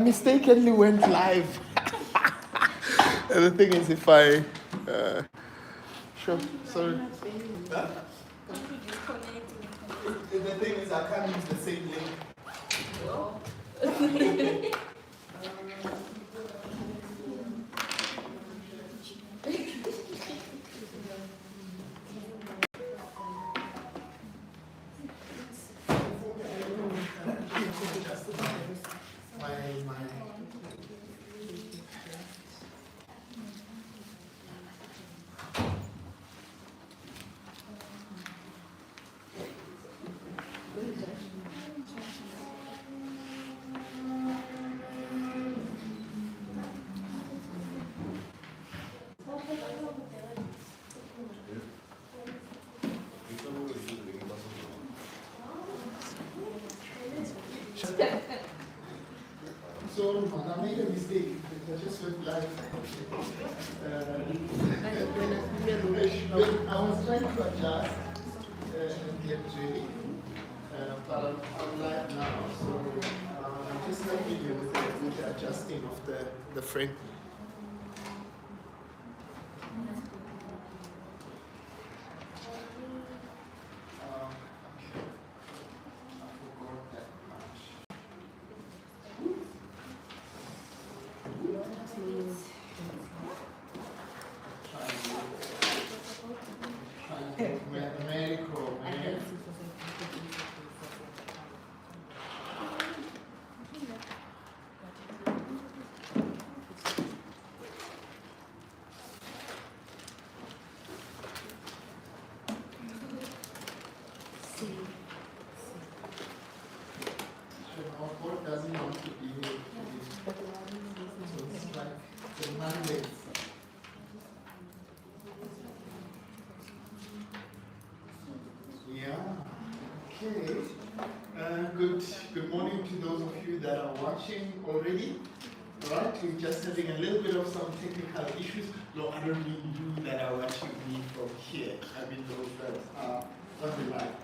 Mistakenly went live. And the thing is, if I sure, sorry. Huh? The thing is, I can't use the same link. So, I made a mistake. I just went live. I was trying to adjust and get ready, but I'm live now. So, I'm just helping you with the adjusting of the frame. Doesn't want to be here. So it's like the Monday. Yeah. Okay. Good morning to those of you that are watching already. Right? We're just having a little bit of some technical issues. No, I don't mean you that are watching me from here. I mean those that are on the live.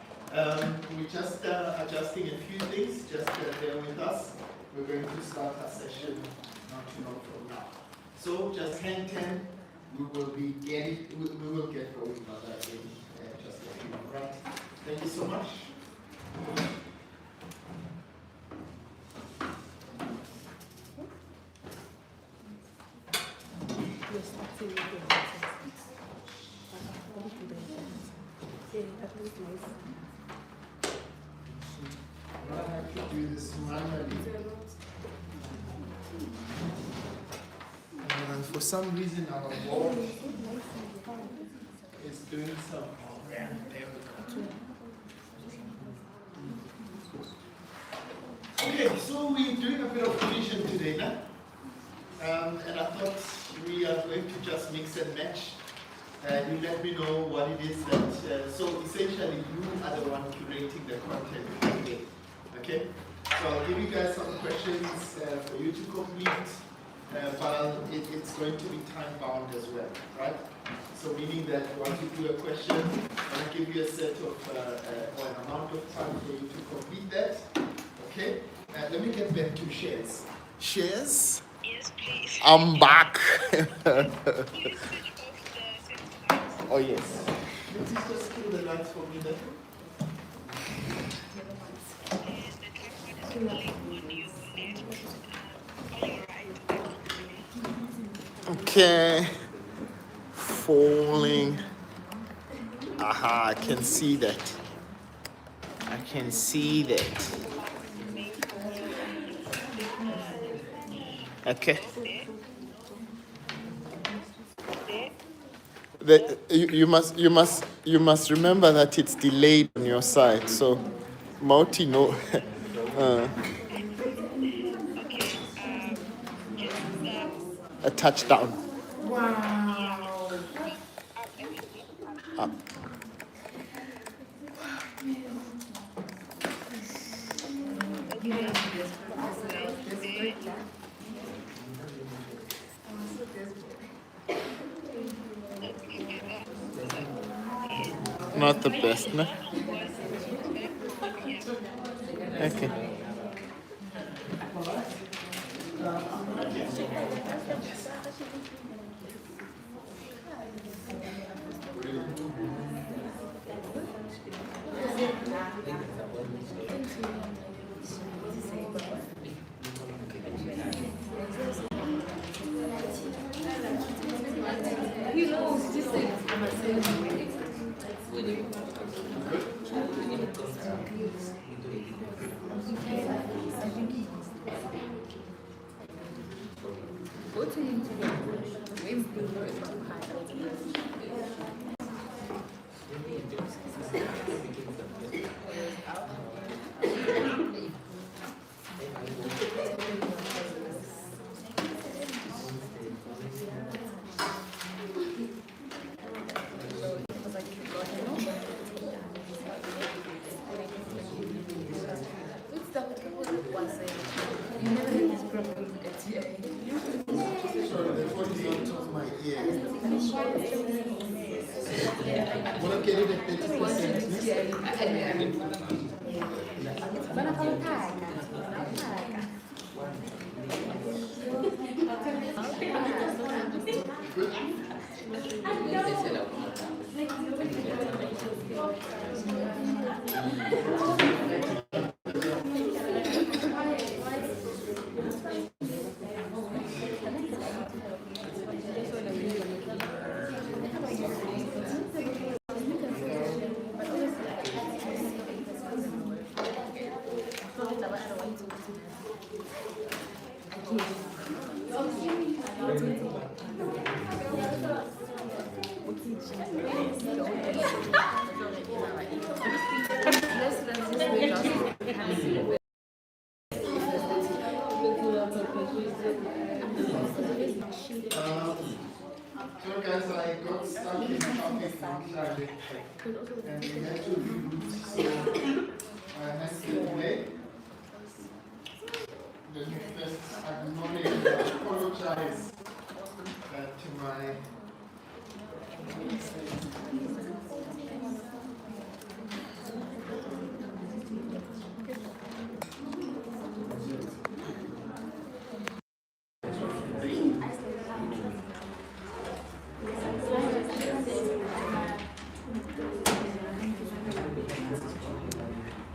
We're just adjusting a few things. Just bear with us. We're going to start our session not too long from now. So just hang 10. We will get going on that in just a few minutes. Right? Thank you so much. I have to do this manually. And for some reason our board is doing some. There we go. Okay, so we're doing a bit of division today, nah? And I thought we are going to just mix and match. You let me know what it is that, so essentially you are the one curating the content today, okay? So I'll give you guys some questions for you to complete, but it's going to be time bound as well, right? So meaning that once you do a question, I'll give you a set of, or an amount of time for you to complete that, okay? Let me get back to shares. Shares? Yes, please. I'm back. Oh yes. Please just kill the lights for me then. Okay. Falling. Aha, I can see that. I can see that. Okay. You must remember that it's delayed on your side. So, Mauti no. A touchdown. Wow. Up. Not the best, no? Okay. So guys, I got stuck in traffic namhlanje and we had to reroute, so I had to delay. Then first acknowledge and apologize to my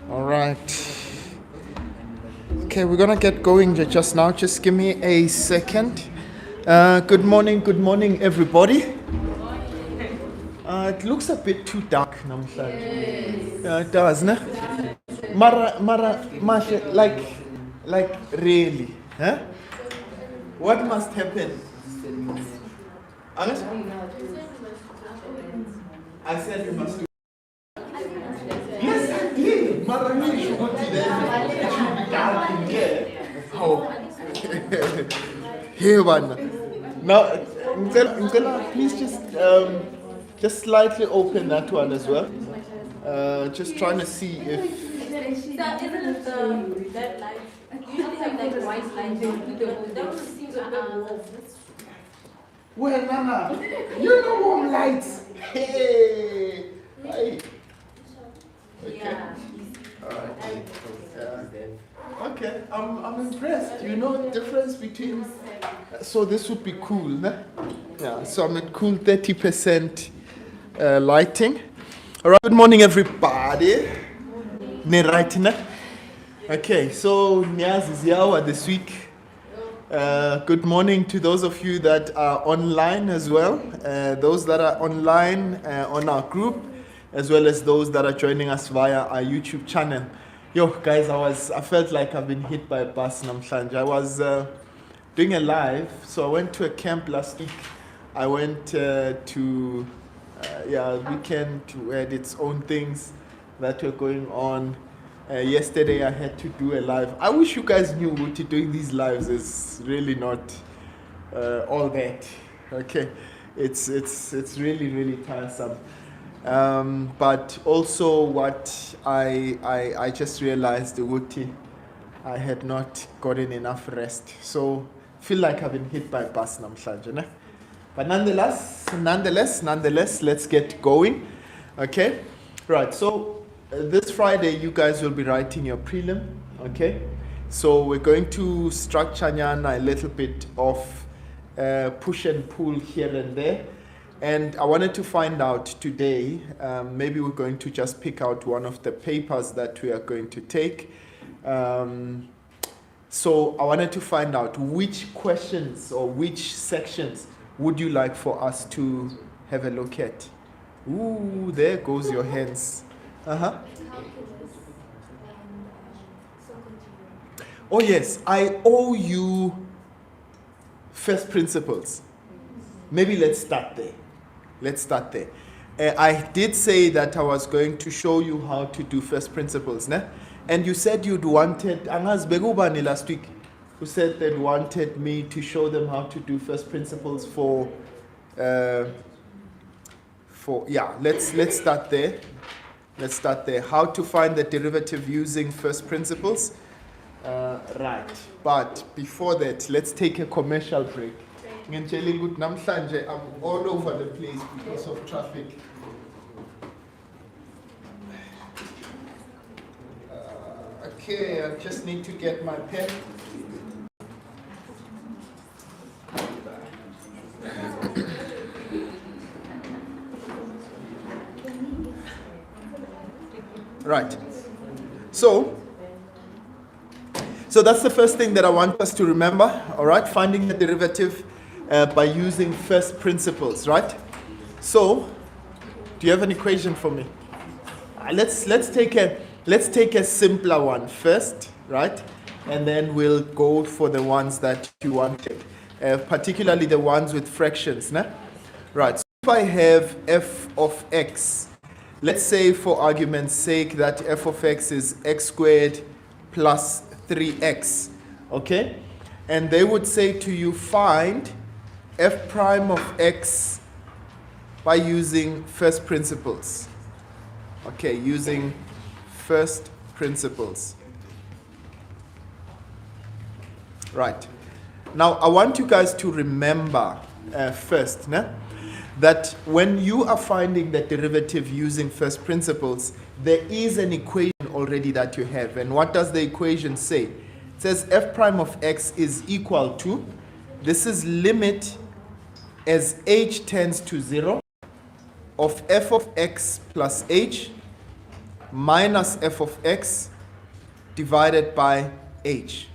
All right. Okay, we're gonna get going just now. Just give me a second. Good morning, everybody. It looks a bit too dark namhlanje. It does, ne? Mara, Masha, like really, huh? What must happen? Honest? I said you must do. Yes, I did. Mara, you should go to there. It should be dark in here. Oh. Here one. Now, Ngela, please just slightly open that one as well. Just trying to see if. So isn't it that light? Usually have like white light. That one seems Well, Nana, you know warm lights. Hey. Hey. Okay. yeah. Alright. Okay, I'm impressed. You know the difference between. So this would be cool, ne? Yeah. So I'm at cool 30% lighting. All right. Good morning, everybody. Ne right, ne? Okay. So Niaz is here this week. Good morning to those of you that are online as well. Those that are online on our group, as well as those that are joining us via our YouTube channel. Yo, guys, I felt like I've been hit by a bus namhlanje. I was doing a live, so I went to a camp last week. I went to weekend to had its own things that were going on. Yesterday I had to do a live. I wish you guys knew what doing these lives is really not all that. Okay, it's really tiresome. But also what I just realized, I had not gotten enough rest. So feel like I've been hit by a bus namhlanje, ne? But nonetheless, let's get going. Okay, right. So this Friday you guys will be writing your prelim. Okay, So we're going to structure a little bit of push and pull here and there. And I wanted to find out today, maybe we're going to just pick out one of the papers that we are going to take. So I wanted to find out which questions or which sections would you like for us to have a look at? Ooh, there goes your hands. Uh-huh. Oh yes, I owe you first principles. Maybe let's start there. I did say that I was going to show you how to do first principles, né? And you said you'd wanted, Angas Begubani last week, who said they wanted me to show them how to do first principles let's start there. How to find the derivative using first principles. Right, but before that, let's take a commercial break. I'm all over the place because of traffic. Okay, I just need to get my pen. Right. So that's the first thing that I want us to remember, all right? Finding the derivative by using first principles, right? So, do you have an equation for me? Let's take a simpler one first, right? And then we'll go for the ones that you wanted, particularly the ones with fractions, né? Right. So if I have f of x, let's say for argument's sake that f of x is x squared plus 3x, okay? And they would say to you, find f prime of x by using first principles. Okay, using first principles. Right. Now, I want you guys to remember first, that when you are finding the derivative using first principles, there is an equation already that you have. And what does the equation say? It says f prime of x is equal to, this is limit as h tends to 0 of f of x plus h minus f of x divided by h.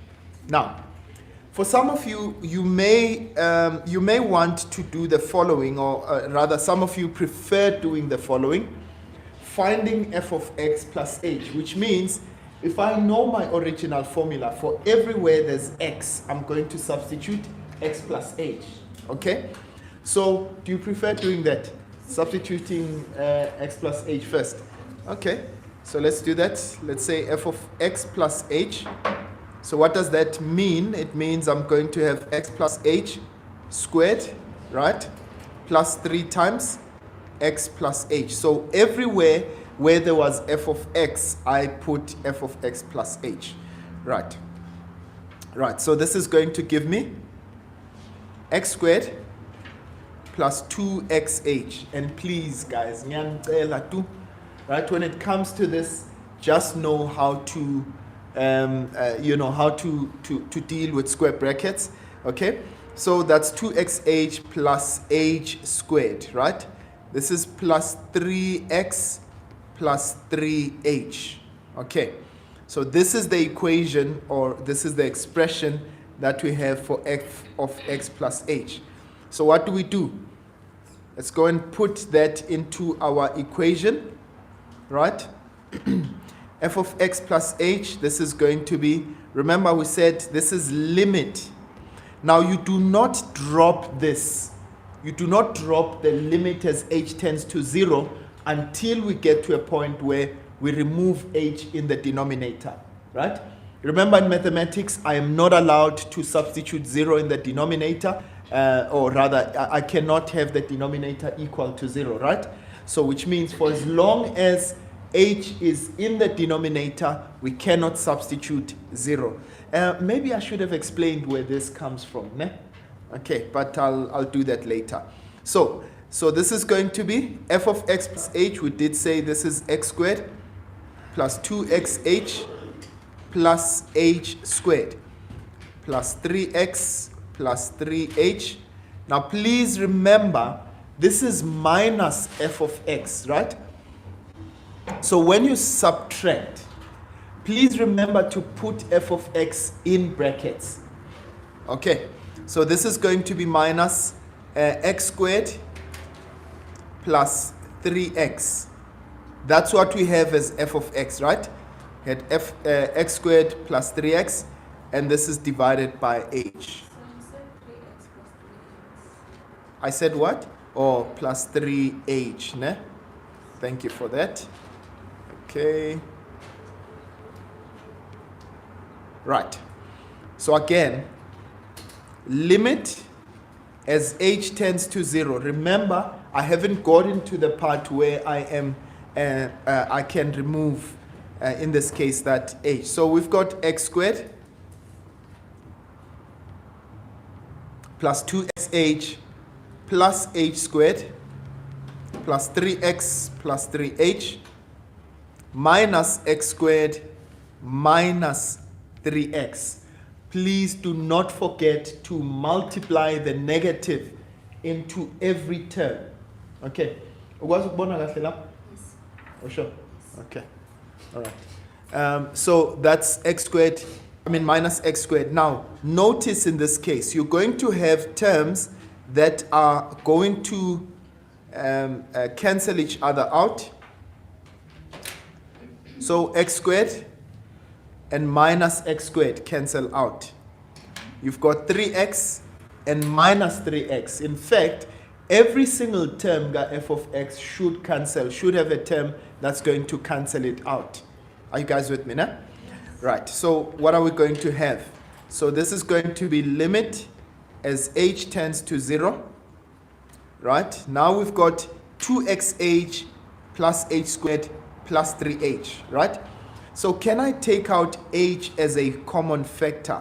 Now, for some of you, you may want to do the following, or rather some of you prefer doing the following. Finding f of x plus h, which means if I know my original formula, for everywhere there's x, I'm going to substitute x plus h, okay? So do you prefer doing that? Substituting x plus h first. Okay, so let's do that. Let's say f of x plus h. So what does that mean? It means I'm going to have x plus h squared, right? Plus 3 times x plus h. So everywhere where there was f of x, I put f of x plus h. Right. Right, so this is going to give me x squared plus 2xh. And please, guys, right, when it comes to this, just know how to how to deal with square brackets, okay? So that's 2xh plus h squared, right? This is plus 3x plus 3h, okay? So this is the equation, or this is the expression that we have for f of x plus h. So what do? Let's go and put that into our equation, right? F of x plus h, this is going to be, remember we said this is limit. Now you do not drop this. You do not drop the limit as h tends to 0 until we get to a point where we remove h in the denominator, right? Remember in mathematics, I am not allowed to substitute 0 in the denominator, or rather, I cannot have the denominator equal to 0, right? So which means for as long as h is in the denominator, we cannot substitute 0. Maybe I should have explained where this comes from, ne? Okay, but I'll do that later. So this is going to be f of x plus h. We did say this is x squared plus 2xh plus h squared plus 3x plus 3h. Now please remember, this is minus f of x, right? So when you subtract, please remember to put f of x in brackets. Okay, so this is going to be minus x squared plus 3x. That's what we have as f of x, right? Had x squared plus 3x, and this is divided by h. I said what? Oh, plus 3h, ne? Thank you for that. Okay. Right. So again, limit as h tends to 0. Remember, I haven't got into the part where I am, I can remove, in this case, that h. So we've got x squared plus 2xh plus h squared plus 3x plus 3h minus x squared minus 3x. Please do not forget to multiply the negative into every term. Okay. Yes. Oh, sure. Okay. All right. So that's x squared, minus x squared. Now, notice in this case, you're going to have terms that are going to cancel each other out. So x squared and minus x squared cancel out. You've got 3x and minus 3x. In fact, every single term got f of x should cancel, should have a term that's going to cancel it out. Are you guys with me now? Right, so what are we going to have? So this is going to be limit as h tends to 0. Right, now we've got 2xh plus h squared plus 3h, right? So can I take out h as a common factor?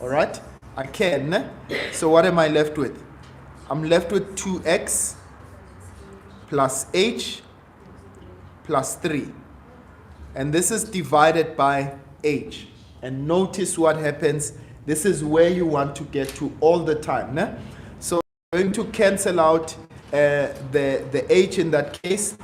All right, I can. So what am I left with? I'm left with 2x plus h plus 3. And this is divided by h. And notice what happens. This is where you want to get to all the time. Né? So I'm going to cancel out the h in that case.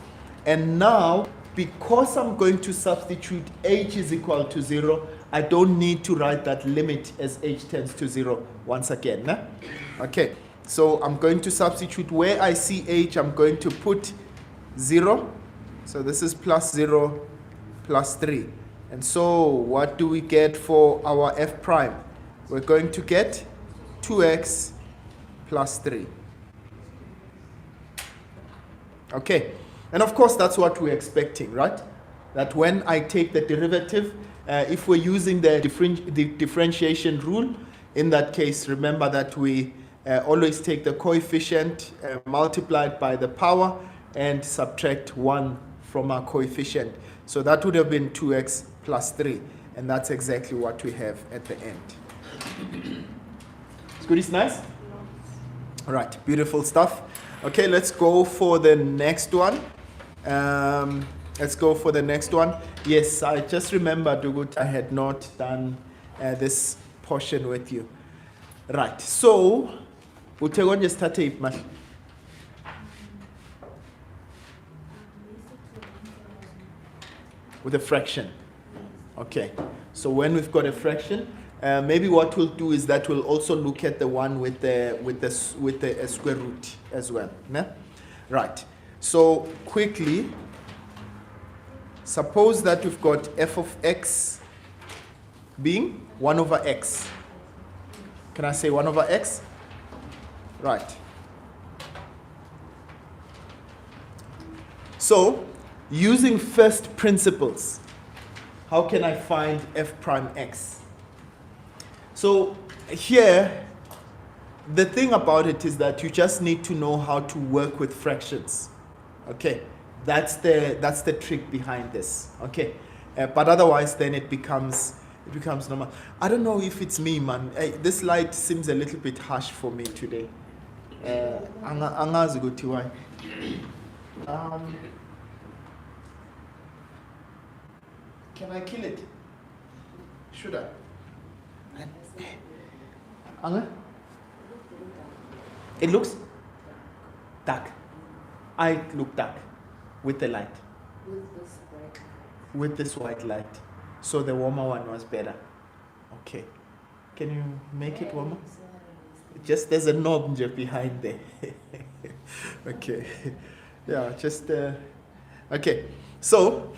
And now, because I'm going to substitute h is equal to 0, I don't need to write that limit as h tends to 0 once again. Né? Okay, so I'm going to substitute where I see h, I'm going to put 0. So this is plus 0 plus 3. And so what do we get for our f prime? We're going to get 2x plus 3. Okay, and of course that's what we're expecting, right? That when I take the derivative, if we're using the differentiation rule, in that case, remember that we always take the coefficient multiplied by the power and subtract 1 from our coefficient. So that would have been 2x plus 3, and that's exactly what we have at the end. It's good, it's nice? All right, beautiful stuff. Okay, let's go for the next one. Let's go for the next one. Yes, I just remembered, Dugut, I had not done this portion with you. Right, so we'll take on just start it, man. With a fraction. Okay, so when we've got a fraction, maybe what we'll do is that we'll also look at the one with the square root as well. Né? Right. So quickly, suppose that we've got f of x being 1 over x. Can I say 1 over x? Right. So, using first principles, how can I find f prime x? So here, the thing about it is that you just need to know how to work with fractions. Okay, that's the trick behind this. Okay, but otherwise then it becomes normal. I don't know if it's me, man. This light seems a little bit harsh for me today. Angazi ukuthi why. Can I kill it? Should I? Ange? It looks dark. I look dark with the light. With this white light. So the warmer one was better. Okay. Can you make it warmer? Just there's a knob just behind there. Okay. Yeah, just okay. So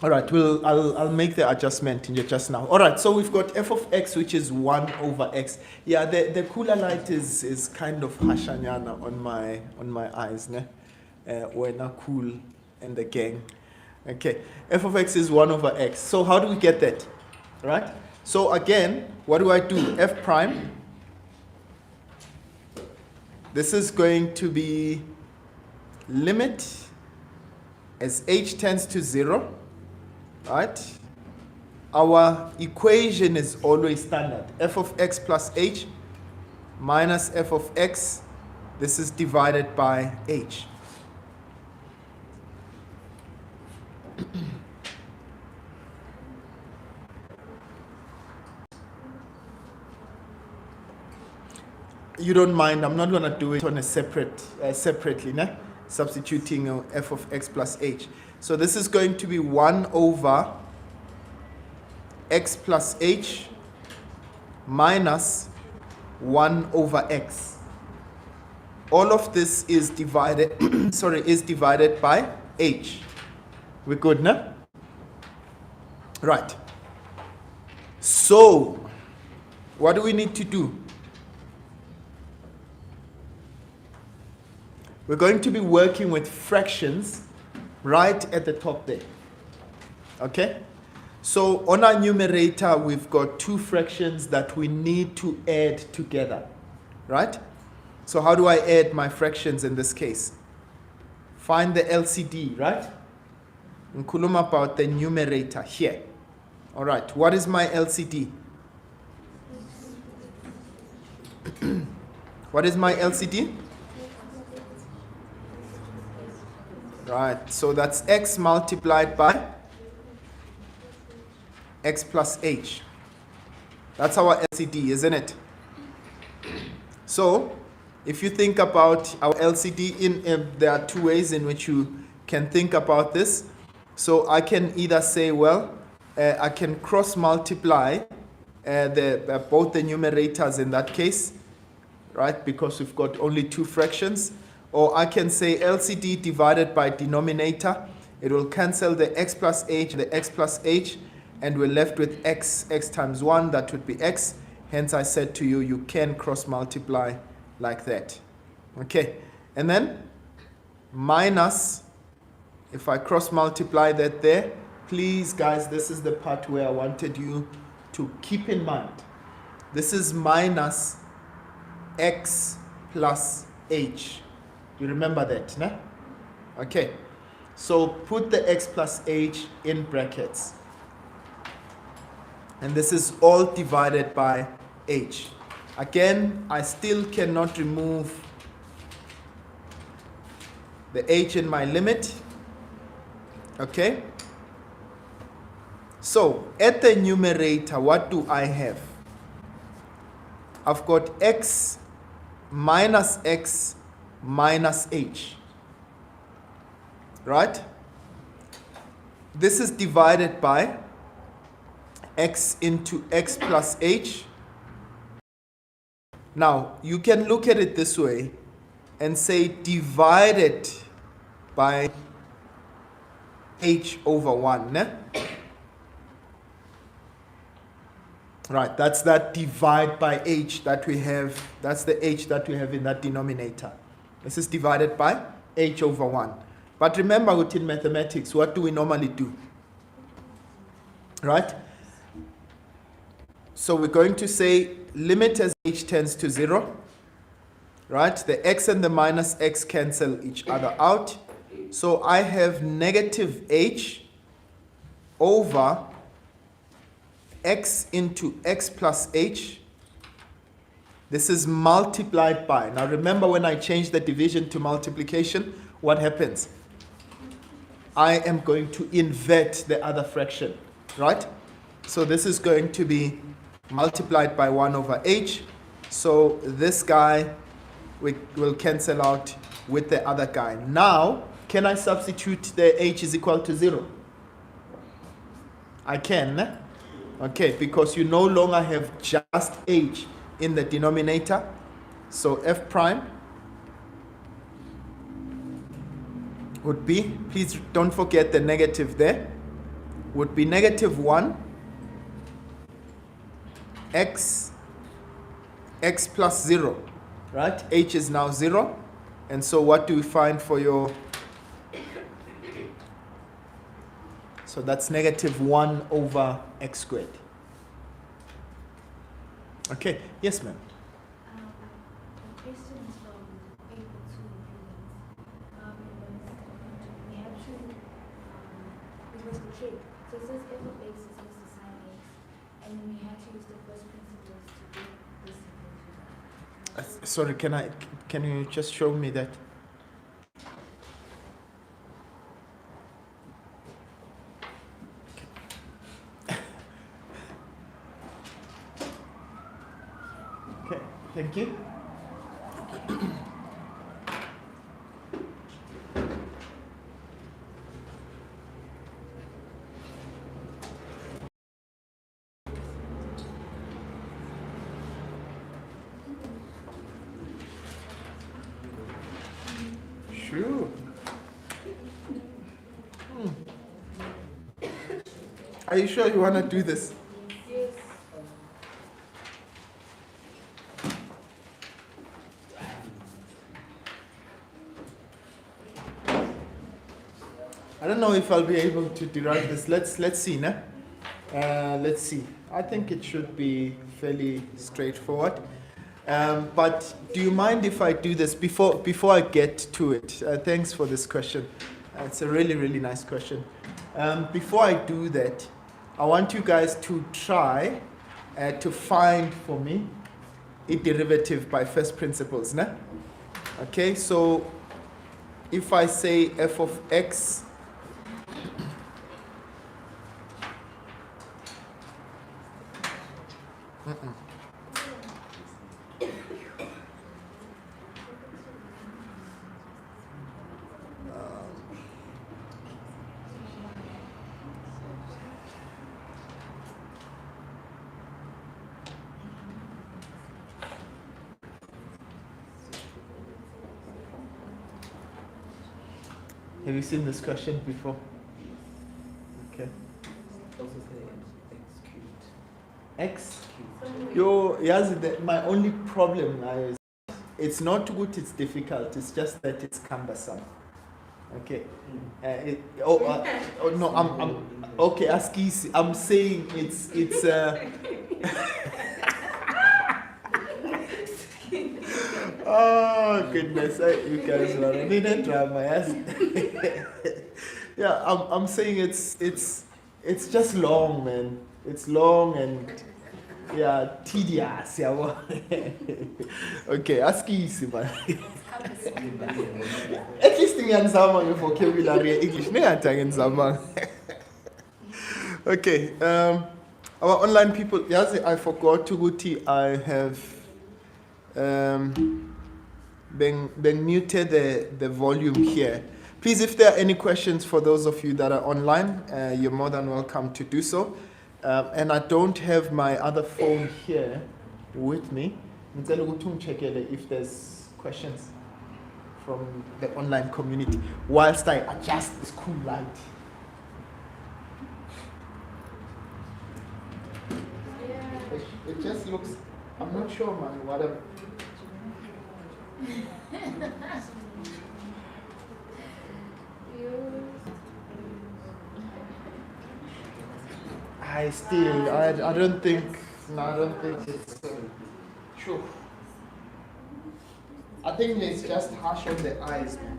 all right, I'll make the adjustment in just now. All right, so we've got f of x, which is 1 over x. Yeah, the cooler light is kind of hashanyana on my eyes, ne? When I cool and the gang. Okay, f of x is 1 over x. So how do we get that? All right. So again, what do I do? F prime. This is going to be limit as h tends to 0. Right? Our equation is always standard. F of x plus h minus f of x. This is divided by h. You don't mind, I'm not going to do it on a separately, né? Substituting f of x plus h. So this is going to be 1 over x plus h minus 1 over x. All of this is divided, is divided by h. We're good, no? Right. So, what do we need to do? We're going to be working with fractions right at the top there. Okay? So on our numerator, we've got 2 fractions that we need to add together. Right? So how do I add my fractions in this case? Find the LCD, right? Nkuluma about the numerator here. All right, what is my LCD? What is my LCD? Right, so that's x multiplied by x plus h. That's our LCD, isn't it? So, if you think about our LCD, there are 2 ways in which you can think about this. So I can either say, well, I can cross multiply both the numerators in that case, right? Because we've got only 2 fractions. Or I can say LCD divided by denominator. It will cancel the x plus h, and we're left with x times 1. That would be x. Hence I said to you, you can cross multiply like that. Okay. And then minus, if I cross multiply that there, please guys, this is the part where I wanted you to keep in mind. This is minus x plus h. You remember that, né? Okay. So put the x plus h in brackets. And this is all divided by h. Again, I still cannot remove the h in my limit. Okay? So, at the numerator, what do I have? I've got x minus h. Right? This is divided by x into x plus h. Now, you can look at it this way and say divided by h over 1. Ne? Right, that's that divide by h that we have. That's the h that we have in that denominator. This is divided by h over 1. But remember, within mathematics, what do we normally do? Right? So we're going to say limit as h tends to 0. Right? The x and the minus x cancel each other out. So I have negative h over x into x plus h. This is multiplied by. Now remember, when I change the division to multiplication, what happens? I am going to invert the other fraction, right? So this is going to be multiplied by 1 over h. So this guy will cancel out with the other guy. Now, can I substitute the h is equal to 0? I can. Okay, because you no longer have just h in the denominator. So f prime would be, please don't forget the negative there, would be negative 1 x plus 0, right? H is now 0. And so what do we find for your... So that's negative 1 over x squared. Okay, yes ma'am. The question is from able to we have to, it was the trick. So it says f of x is equal to sine x, and then we had to use the first principles to get this equation. Sorry, can you just show me that? Okay, thank you. Sure. Are you sure you want to do this? Yes. I don't know if I'll be able to derive this. Let's see, nah? Let's see. I think it should be fairly straightforward. But do you mind if I do this before I get to it? Thanks for this question. It's a really, really nice question. Before I do that, I want you guys to try to find for me a derivative by first principles. Nah? Okay, so if I say f of x have you seen this question before? Okay. Also say x cubed. X? Yo, yes, my only problem now is it's not good, it's difficult, it's just that it's cumbersome. Okay. No, I'm okay, ask easy. I'm saying it's oh goodness, you guys are running a drama, yes. Yeah, I'm saying it's just long, man. It's long and yeah, tedious. Yeah. Okay, ask easy, man. At least ngiyazama your vocabulary English. Ngiyazama. Okay, our online people, yes, I forgot to go to, I have been muted the volume here. Please, if there are any questions for those of you that are online, you're more than welcome to do so. And I don't have my other phone here with me. If there's questions from the online community whilst I adjust this cool light. It just looks, I'm not sure, man, whatever. I don't think it's true. I think it's just harsh on the eyes, man.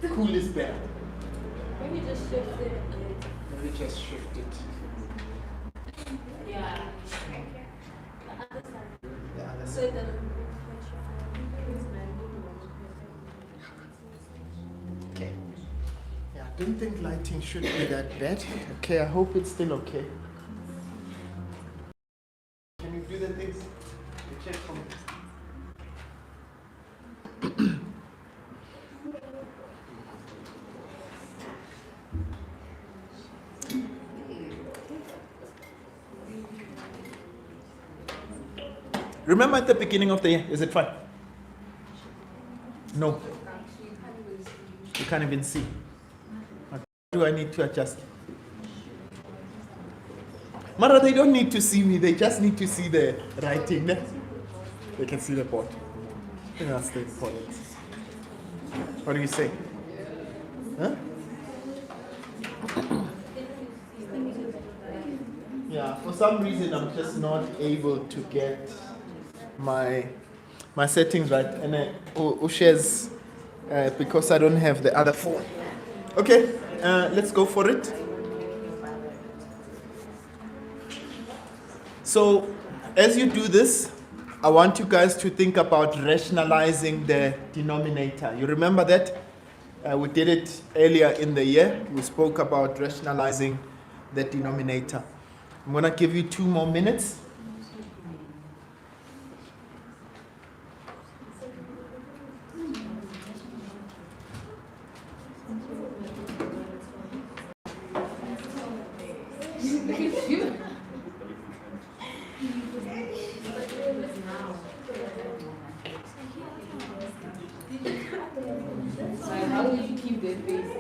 Cool is better. Maybe just shift it. Maybe just shift it. Yeah. The other side. Yeah, that's So it doesn't. okay. don't think lighting should be that bad. Okay, I hope it's still okay. Can you do the things? You check for me. Remember at the beginning of the year, is it fine? No. You can't even see. What do I need to adjust? Mara, they don't need to see me, they just need to see the writing. They can see the board. I think that's the important. What do you say? Huh? Yeah, for some reason I'm just not able to get my settings right, and Ushes because I don't have the other phone. Okay, let's go for it. So, as you do this, I want you guys to think about rationalizing the denominator. You remember that? We did it earlier in the year. We spoke about rationalizing the denominator. I'm going to give you 2 more minutes. How do you keep their faces?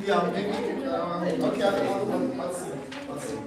Yeah, maybe. Okay, I'll see.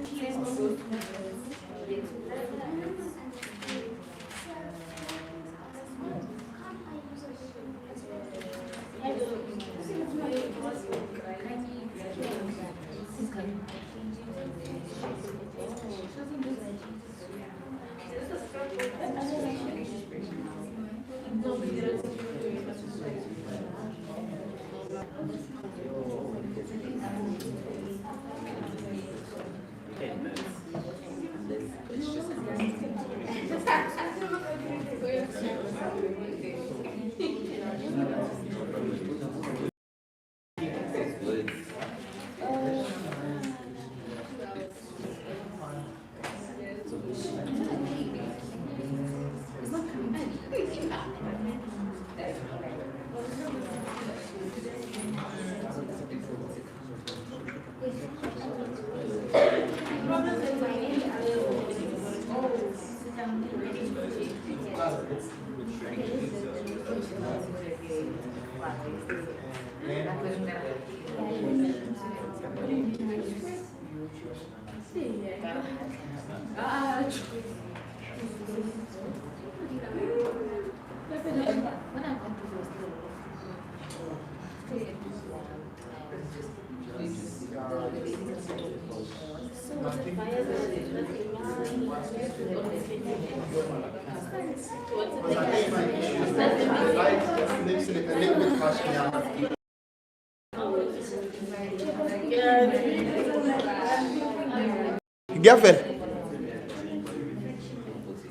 Gavel.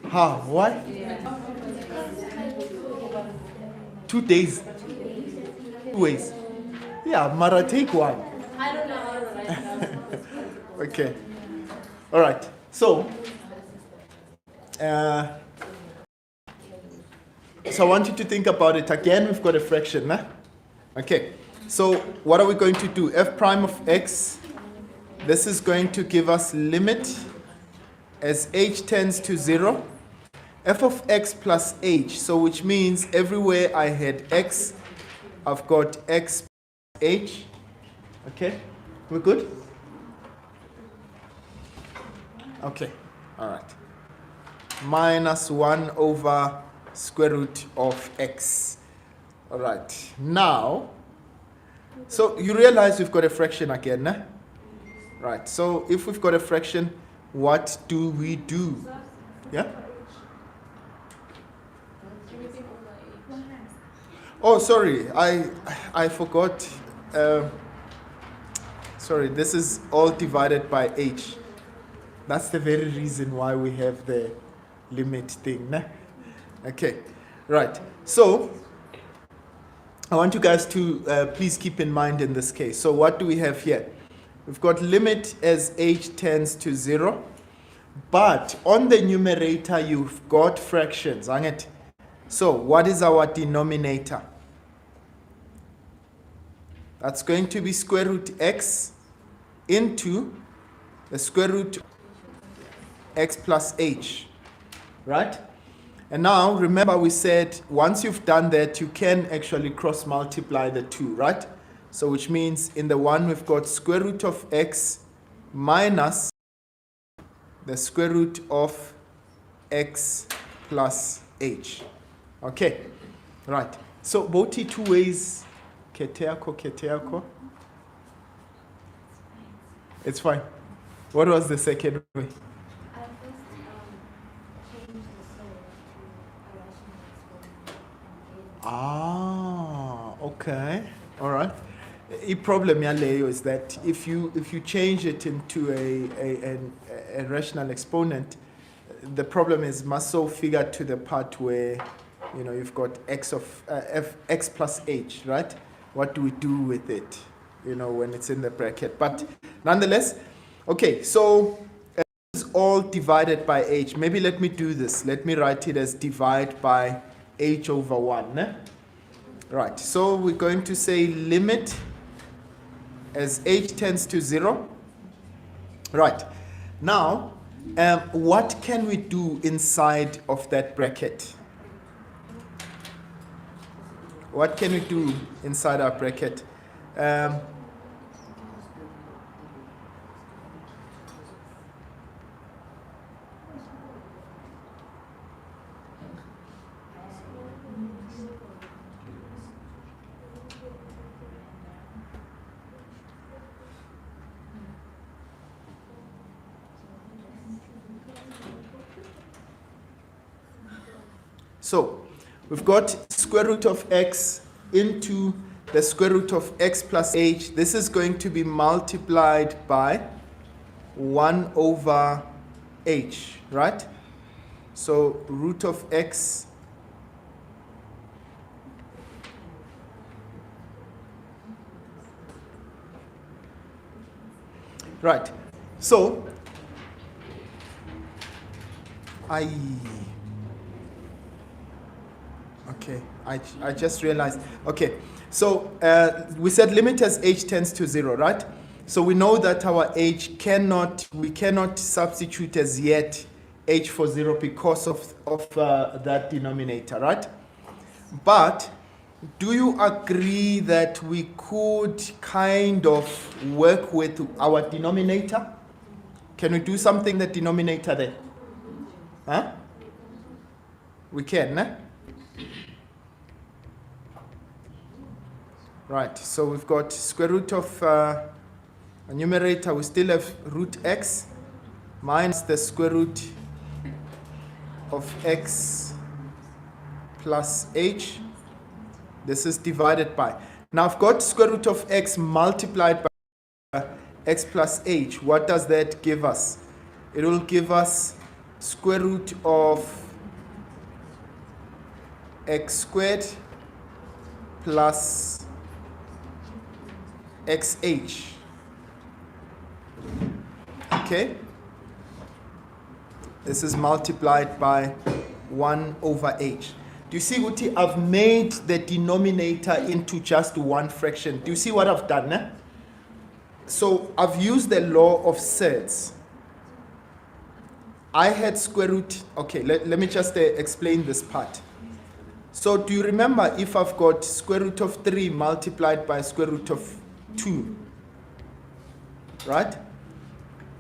Ha, what? 2 days. 2 ways. Yeah, Mara, take one. I don't know how to write that. Okay. All right. So I want you to think about it again. We've got a fraction, nah? Okay. So what are we going to do? F prime of x. This is going to give us limit as h tends to 0. F of x plus h. So which means everywhere I had x, I've got x plus h. Okay. We're good? Okay. All right. Minus 1 over square root of x. All right. Now, so you realize we've got a fraction again, eh? Right. So if we've got a fraction, what do we do? Yeah? Oh, sorry. I forgot. Sorry, this is all divided by h. That's the very reason why we have the limit thing. Nah? Okay, right. So, I want you guys to please keep in mind in this case. So, what do we have here? We've got limit as h tends to 0. But on the numerator, you've got fractions. So, what is our denominator? That's going to be square root x into the square root x plus h, right? And now, remember we said once you've done that, you can actually cross multiply the two, right? So which means in the one we've got square root of x minus the square root of x plus h. Okay, right. So both 2 ways, keteako. It's fine. What was the second way? I first changed the soul to a rational exponent. Okay. All right. The problem yaleyo is that if you change it into a rational exponent, the problem is must so figure to the part where you've got x of x plus h, right? What do we do with it? When it's in the bracket. But nonetheless, okay. So it's all divided by h. Maybe let me do this. Let me write it as divide by h over 1. Eh? Right, so we're going to say limit as h tends to 0. Right, now, what can we do inside of that bracket? What can we do inside our bracket? So, we've got square root of x into the square root of x plus h. This is going to be multiplied by 1 over h, right? So, root of x right. So, okay, I just realized. Okay, so we said limit as h tends to 0, right? So we know that our h we cannot substitute as yet h for 0 because of that denominator, right? But do you agree that we could kind of work with our denominator? Can we do something the denominator there? Huh? We can, eh? Right, so we've got square root of a numerator, we still have root x minus the square root of x plus h. This is divided by. Now I've got square root of x multiplied by x plus h. What does that give us? It will give us square root of x squared plus xh. Okay? This is multiplied by 1 over h. Do you see, Uti? I've made the denominator into just one fraction. Do you see what I've done? Eh? So I've used the law of surds. I had square root. Okay, let me just explain this part. So do you remember if I've got square root of 3 multiplied by square root of 2? Right?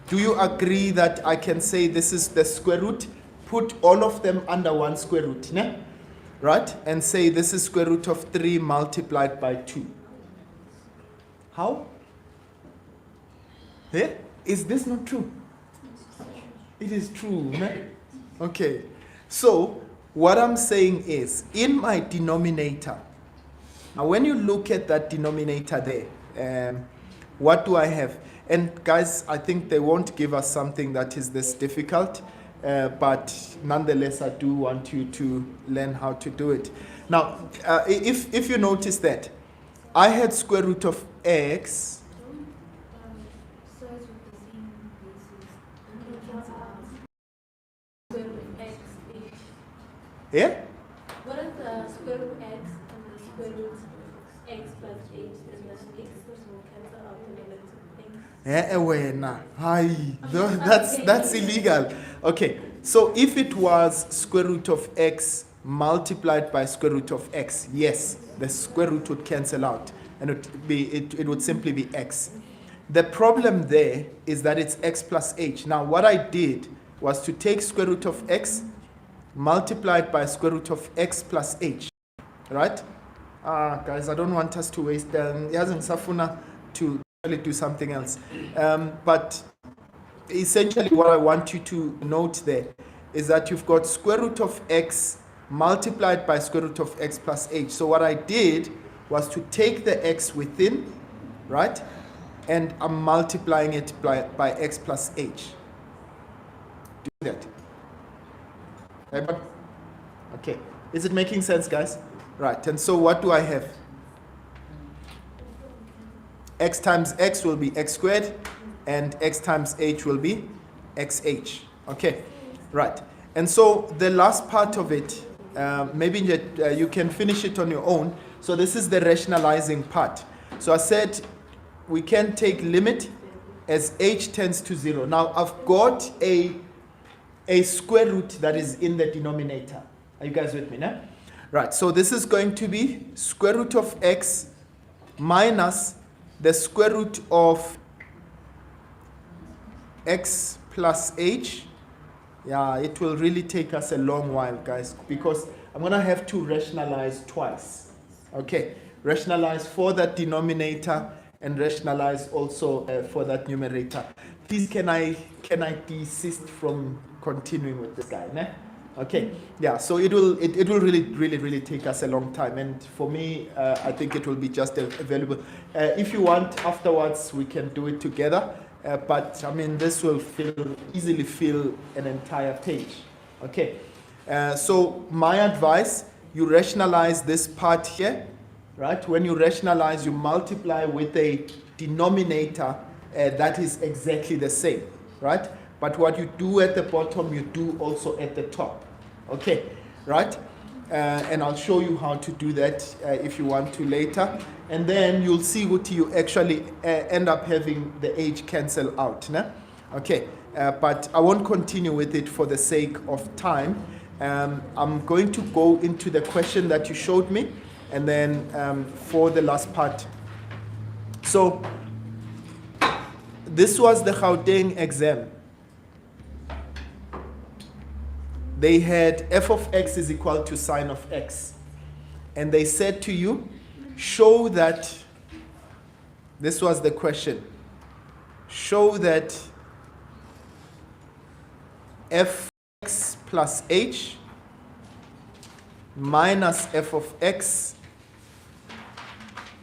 Do you agree that I can say this is the square root? Put all of them under one square root, né? Right? And say this is square root of 3 multiplied by 2. How? Yeah? Is this not true? It is true, né? Okay. So, what I'm saying is, in my denominator, now when you look at that denominator there, what do I have? And guys, I think they won't give us something that is this difficult, but nonetheless, I do want you to learn how to do it. Now, if you notice that, I had square root of x. Square root of x h. Yeah? What is the square root of x and the square root of x plus h? And the x will cancel out the negative things. That's illegal. Okay, so if it was square root of x multiplied by square root of x, yes, the square root would cancel out and it would simply be x. The problem there is that it's x plus h. Now what I did was to take square root of x multiplied by square root of x plus h, right? Guys, I don't want us to waste safuna to do something else. But essentially what I want you to note there is that you've got square root of x multiplied by square root of x plus h. So what I did was to take the x within, right? And I'm multiplying it by x plus h. Do that. Okay. Is it making sense, guys? Right. And so what do I have? X times x will be x squared, and x times h will be xh. Okay. Right. And so the last part of it, maybe you can finish it on your own. So this is the rationalizing part. So I said we can take limit as h tends to 0. Now I've got a square root that is in the denominator. Are you guys with me now? Right, so this is going to be square root of x minus the square root of x plus h. Yeah, it will really take us a long while, guys, because I'm going to have to rationalize twice. Okay, rationalize for that denominator and rationalize also for that numerator. Please, can I desist from continuing with this guy? Né? Okay, yeah. So it will really take us a long time, and for me, I think it will be just available. If you want, afterwards we can do it together. But I mean, this will easily fill an entire page. Okay. So my advice: you rationalize this part here. Right? When you rationalize, you multiply with a denominator that is exactly the same, right? But what you do at the bottom, you do also at the top. Okay, right? And I'll show you how to do that if you want to later. And then you'll see what you actually end up having the h cancel out. Nah? Okay, but I won't continue with it for the sake of time. I'm going to go into the question that you showed me. and then for the last part. So this was the Gauteng exam. They had f of x is equal to sine of x. And they said to you, show that, this was the question, show that fx plus h minus f of x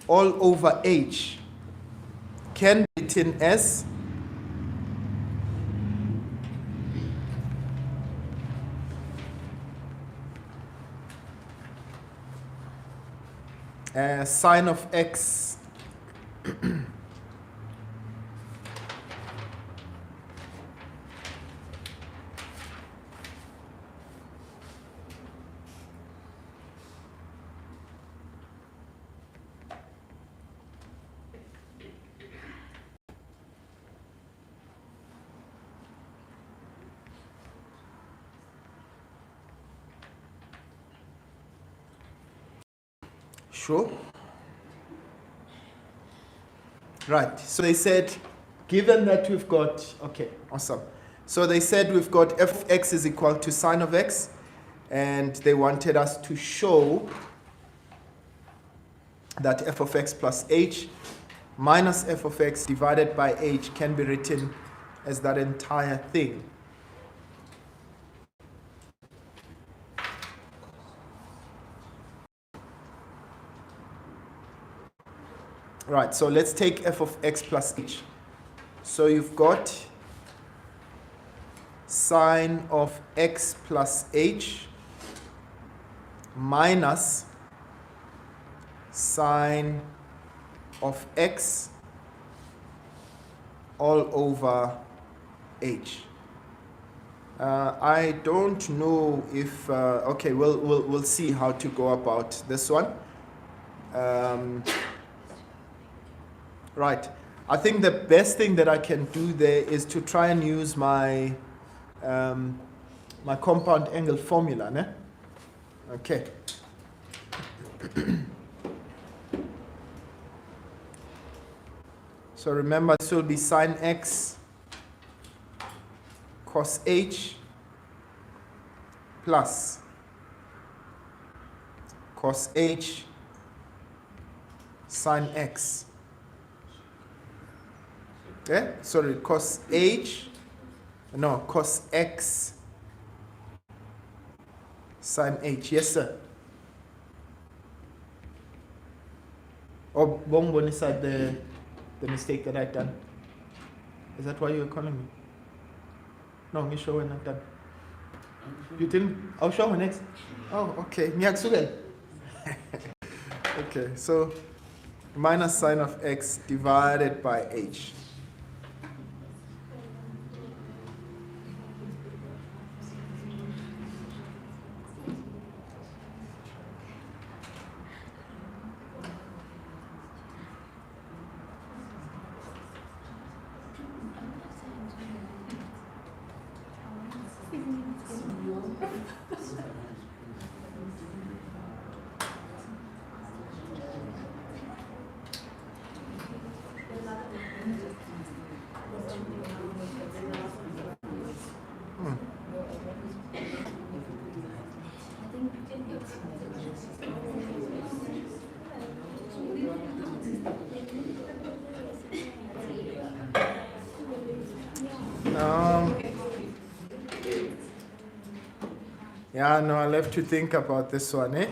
all over h can be written as sine of x Sure. Right. So they said, given that we've got, okay, awesome. So they said we've got f of x is equal to sine of x, and they wanted us to show that f of x plus h minus f of x divided by h can be written as that entire thing. Right, so let's take f of x plus h. So you've got sine of x plus h minus sine of x all over h. I don't know if okay, we'll see how to go about this one. Right. I think the best thing that I can do there is to try and use my my compound angle formula, ne? Okay. So remember, this will be sine x cos h plus cos h sine x. Okay? Sorry, cos x sine h. Yes, sir. Oh, Bongo is that the mistake that I've done. Is that why you're calling me? No, me show when I'm done. You didn't? I'll show when next. Oh, okay. Okay, so minus sine of x divided by h. Yeah, no, I'll have to think about this one, eh?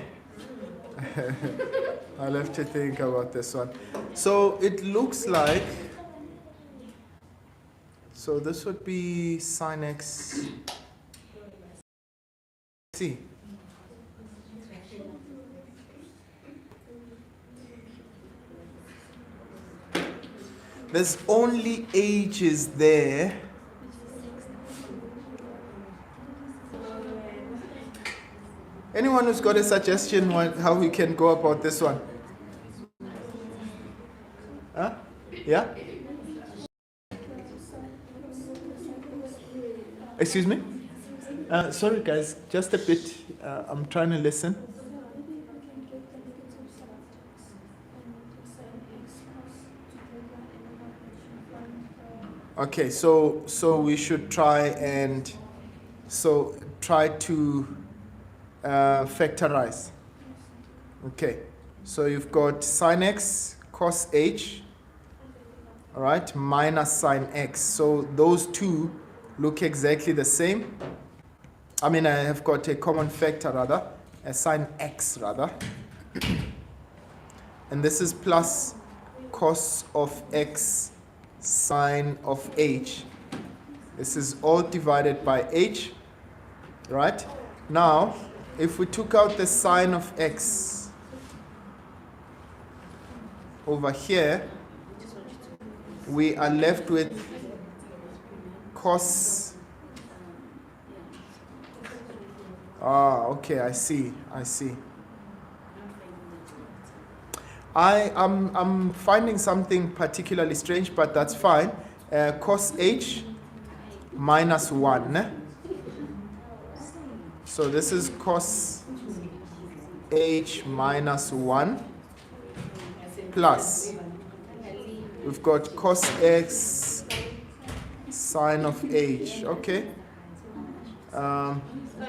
I'll have to think about this one. So it looks like, so this would be sine x. See. There's only h's there. Anyone who's got a suggestion how we can go about this one? Huh? Yeah? Excuse me? Sorry guys, just a bit. I'm trying to listen. Okay, so we should try to factorize. Okay, so you've got sine x cos h, all right, minus sine x. So those two look exactly the same. I mean, I have got a common factor rather, a sine x rather. And this is plus cos of x sine of h. This is all divided by h, right? Now, if we took out the sine of x over here, we are left with cos. Okay, I see. I'm finding something particularly strange, but that's fine. Cos h minus 1. So this is cos h minus 1 plus, we've got cos x sine of h. Okay.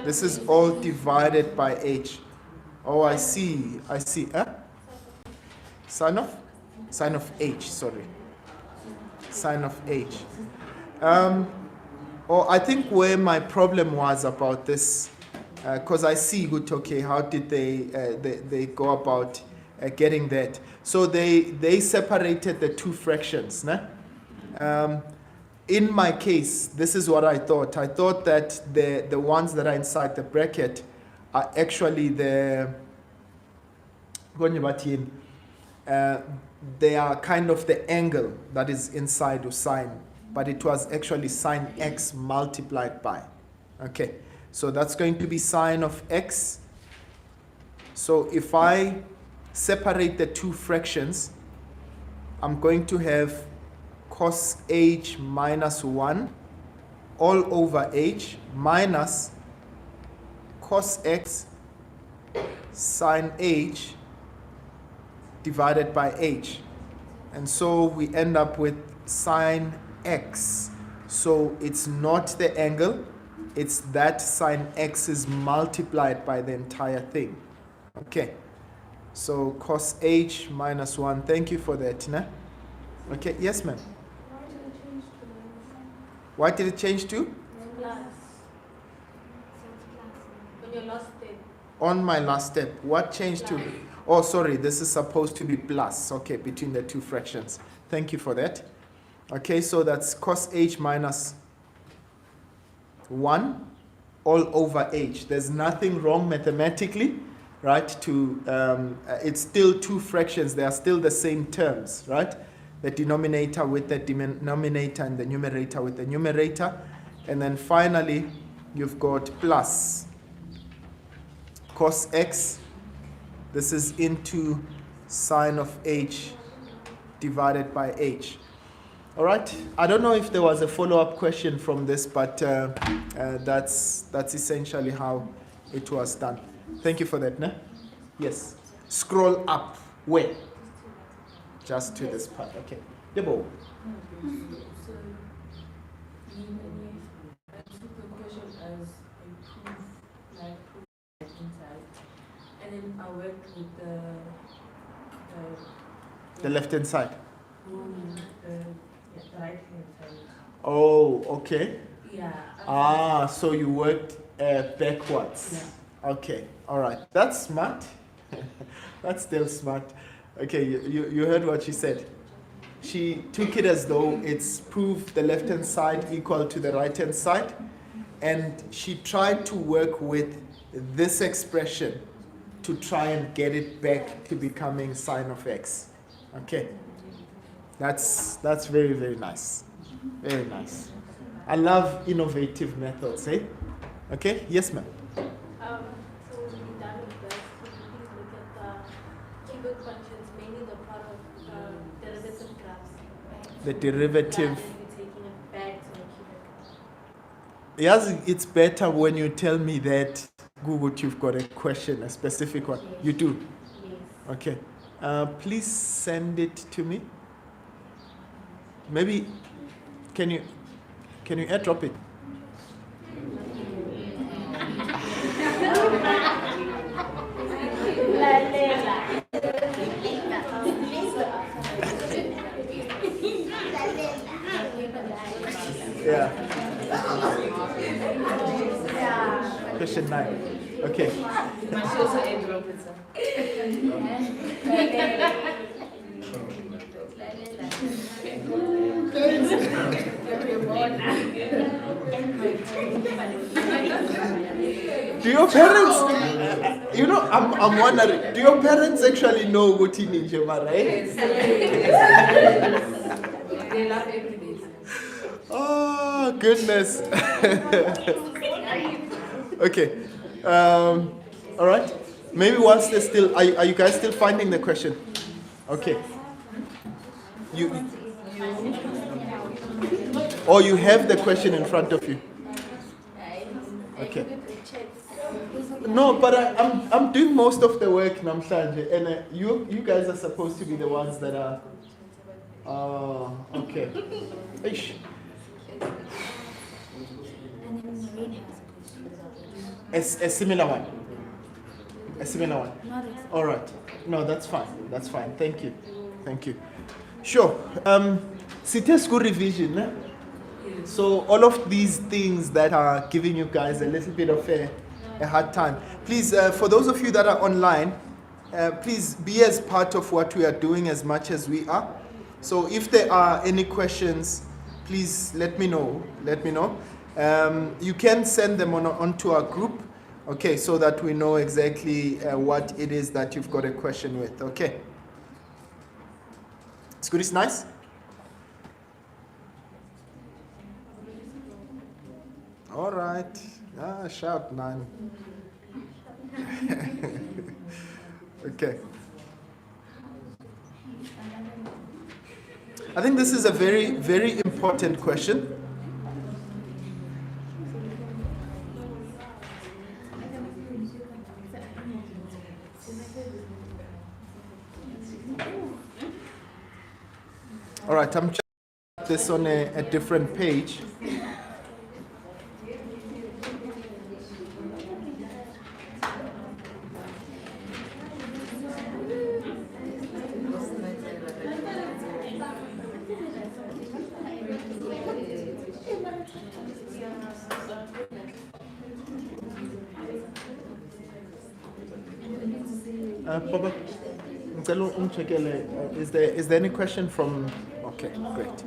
This is all divided by h. Oh, I see. Sine of h, sorry. Sine of h. I think where my problem was about this, because I see good, okay, how did they go about getting that? So they separated the two fractions. In my case, this is what I thought. I thought that the ones that are inside the bracket are actually they are kind of the angle that is inside of sine, but it was actually sine x multiplied by. Okay, so that's going to be sine of x. So if I separate the two fractions, I'm going to have cos h minus 1 all over h minus cos x sine h divided by h. And so we end up with sine x. So it's not the angle, it's that sine x is multiplied by the entire thing. Okay, so cos h minus 1. Thank you for that. Nah? Okay, yes ma'am. Why did it change to? Plus. On your last step. On my last step. What changed to? Oh, sorry, this is supposed to be plus. Okay, between the two fractions. Thank you for that. Okay, so that's cos h minus 1 all over h. There's nothing wrong mathematically, right? It's still two fractions. They are still the same terms, right? The denominator with the denominator and the numerator with the numerator. And then finally, you've got plus cos x. This is into sine of h divided by h. All right. I don't know if there was a follow-up question from this, but that's essentially how it was done. Thank you for that. Ne? Yes. Scroll up. Where? Just to this part. Okay. Debo. So, I took the question as a proof inside, and then I worked with The left-hand side. The right-hand side. Oh, okay. Yeah. So you worked backwards. Yeah. Okay. All right. That's smart. That's still smart. Okay, you heard what she said. She took it as though it's proof the left-hand side equal to the right-hand side, and she tried to work with this expression to try and get it back to becoming sine of x. Okay, that's very, very nice. Very nice. I love innovative methods, eh? Okay, yes ma'am. So we'll be done with this. Could you please look at the cubic functions, mainly the part of derivative graphs? The derivative. Yeah, and we're taking it back to the cubic. Yes, it's better when you tell me that, Google, you've got a question, a specific one. Yes. You do? Yes. Okay. Please send it to me. Maybe, Can you airdrop it? Yeah. Question 9. Okay. Must also airdrop it, sir. Do your parents, I'm wondering, do your parents actually know what in Ninja, right? They love every day. Oh, goodness. Okay. All right. Maybe once they're still, are you guys still finding the question? Okay. You have the question in front of you. Okay. No, but I'm doing most of the work, Namhlanje, and you guys are supposed to be the ones that are. Okay. Ish. And then Marine has a question. A similar one. A similar one. Not exactly. All right. No, that's fine. That's fine. Thank you. Thank you. Sure. Site school revision. Eh? So all of these things that are giving you guys a little bit of a hard time. Please, for those of you that are online, please be as part of what we are doing as much as we are. So if there are any questions, please let me know. Let me know. You can send them onto our group, okay, so that we know exactly what it is that you've got a question with. Okay. It's good. It's nice. All right. Shout, man. Okay. I think this is a very, very important question. All right, I'm checking this on a different page. Papa, is there any question from? Okay, great.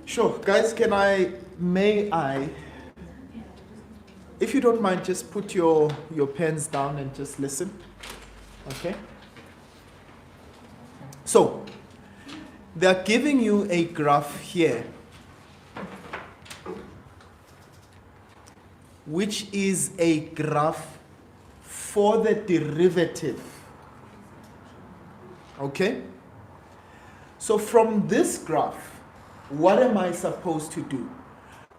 Sure, guys. May I? If you don't mind, just put your pens down and just listen. Okay. So, they're giving you a graph here, which is a graph for the derivative. Okay? So from this graph, what am I supposed to do?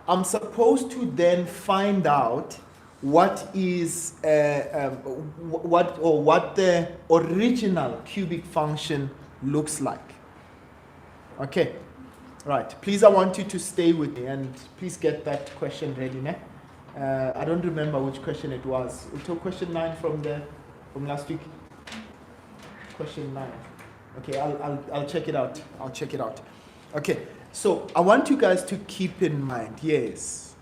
I'm supposed to then find out what is what the original cubic function looks like. Okay, right. Please, I want you to stay with me and please get that question ready. Ne? I don't remember which question it was. We took question 9 from last week. Question 9. Okay, I'll check it out. I'll check it out. Okay, so I want you guys to keep in mind. Yes,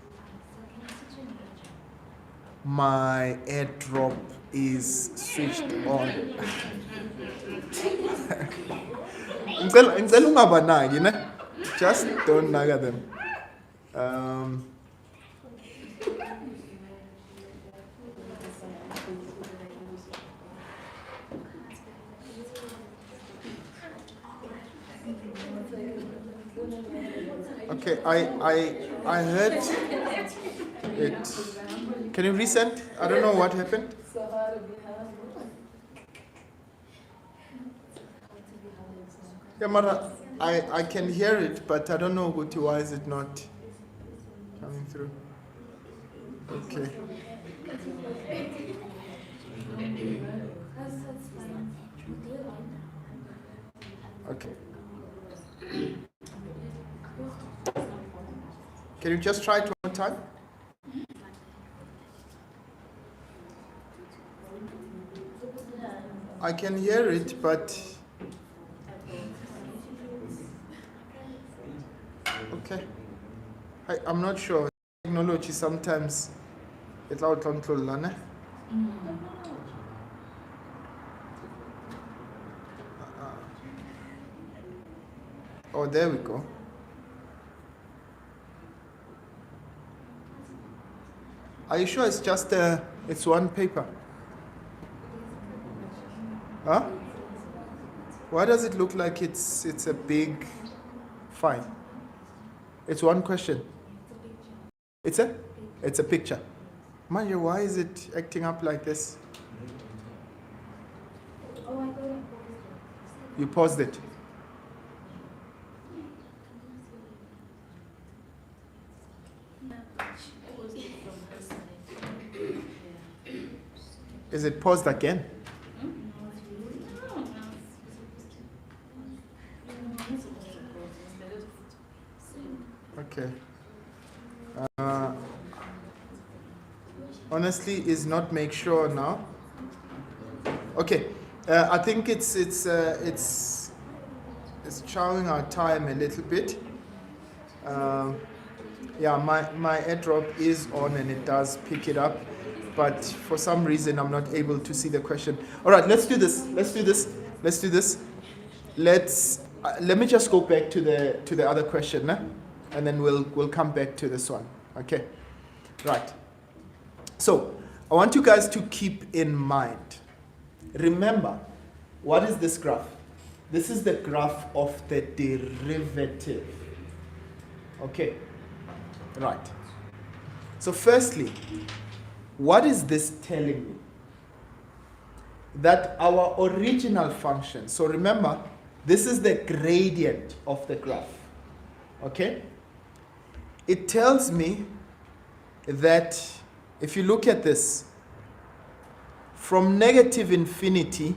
my airdrop is switched on. Just don't naga them. Okay, I heard it. Can you resend? I don't know what happened. Yeah, Mara, I can hear it, but I don't know why is it not coming through. Okay. Okay. Can you just try it one more time? I can hear it, but okay. I'm not sure. Technology sometimes it's out on Lana. Oh, there we go. Are you sure it's just it's one paper? Huh? Why does it look like it's a big fine? It's one question. It's a picture. Manja, why is it acting up like this? Oh, I got it. You paused it. Is it paused again? Okay. Honestly, is not make sure now. Okay. I think it's chowing our time a little bit. Yeah, my airdrop is on and it does pick it up, but for some reason I'm not able to see the question. All right, let's do this. Let me just go back to the other question, and then we'll come back to this one. Okay, right. So I want you guys to keep in mind. Remember, what is this graph? This is the graph of the derivative. Okay, right. So firstly, what is this telling me? That our original function, so remember, this is the gradient of the graph. Okay? It tells me that if you look at this, from negative infinity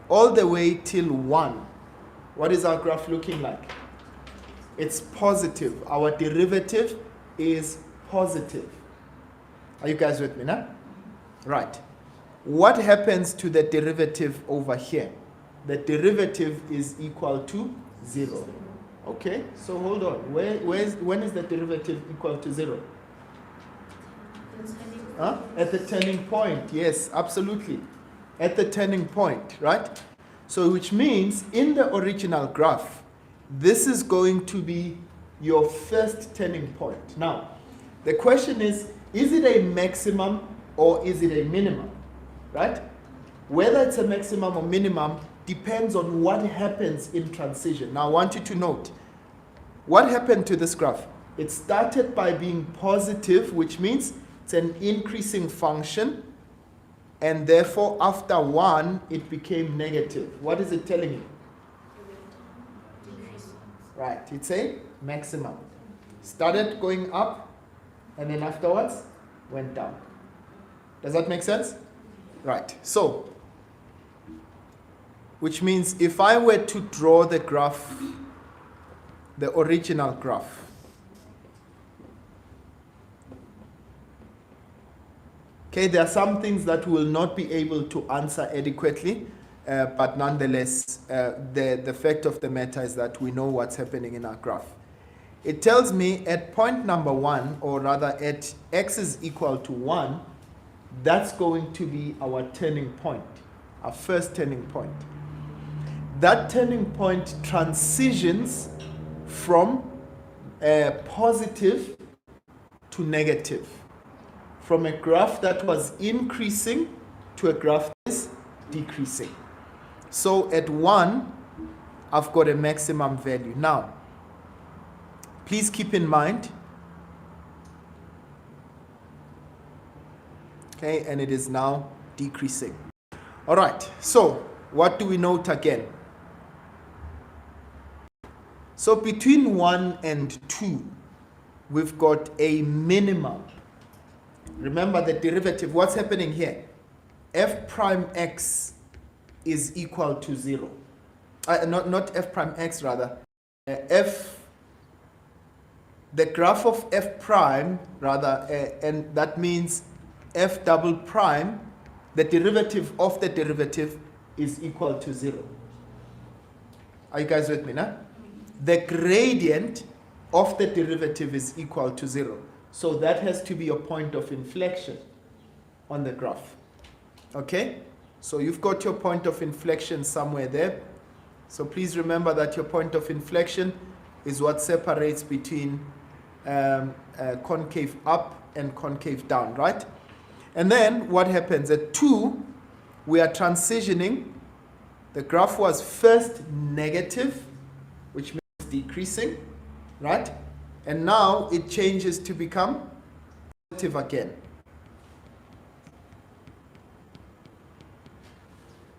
all the way till 1, what is our graph looking like? It's positive. Our derivative is positive. Are you guys with me now? Right. What happens to the derivative over here? The derivative is equal to 0. Okay, so hold on. When is the derivative equal to 0? Huh? At the turning point. Yes, absolutely. At the turning point, right? So which means in the original graph, this is going to be your first turning point. Now, the question is it a maximum or is it a minimum? Right? Whether it's a maximum or minimum depends on what happens in transition. Now, I want you to note, what happened to this graph? It started by being positive, which means it's an increasing function, and therefore after 1, it became negative. What is it telling you? Right, it's a maximum. Started going up, and then afterwards went down. Does that make sense? Right, so, which means if I were to draw the graph, the original graph, okay, there are some things that we will not be able to answer adequately, but nonetheless, the fact of the matter is that we know what's happening in our graph. It tells me at point number 1, or rather at x is equal to 1, that's going to be our turning point, our first turning point. That turning point transitions from positive to negative, from a graph that was increasing to a graph that is decreasing. So at 1, I've got a maximum value. Now, please keep in mind, okay, and it is now decreasing. All right, so what do we note again? So between 1 and 2, we've got a minimum. Remember the derivative, what's happening here? F prime x is equal to 0. Not f prime x, rather. F the graph of f prime, rather, and that means f double prime, the derivative of the derivative is equal to 0. Are you guys with me now? The gradient of the derivative is equal to 0. So that has to be a point of inflection on the graph. Okay? So you've got your point of inflection somewhere there. So please remember that your point of inflection is what separates between concave up and concave down, right? And then what happens? At 2, we are transitioning. The graph was first negative, which means decreasing, right? And now it changes to become positive again.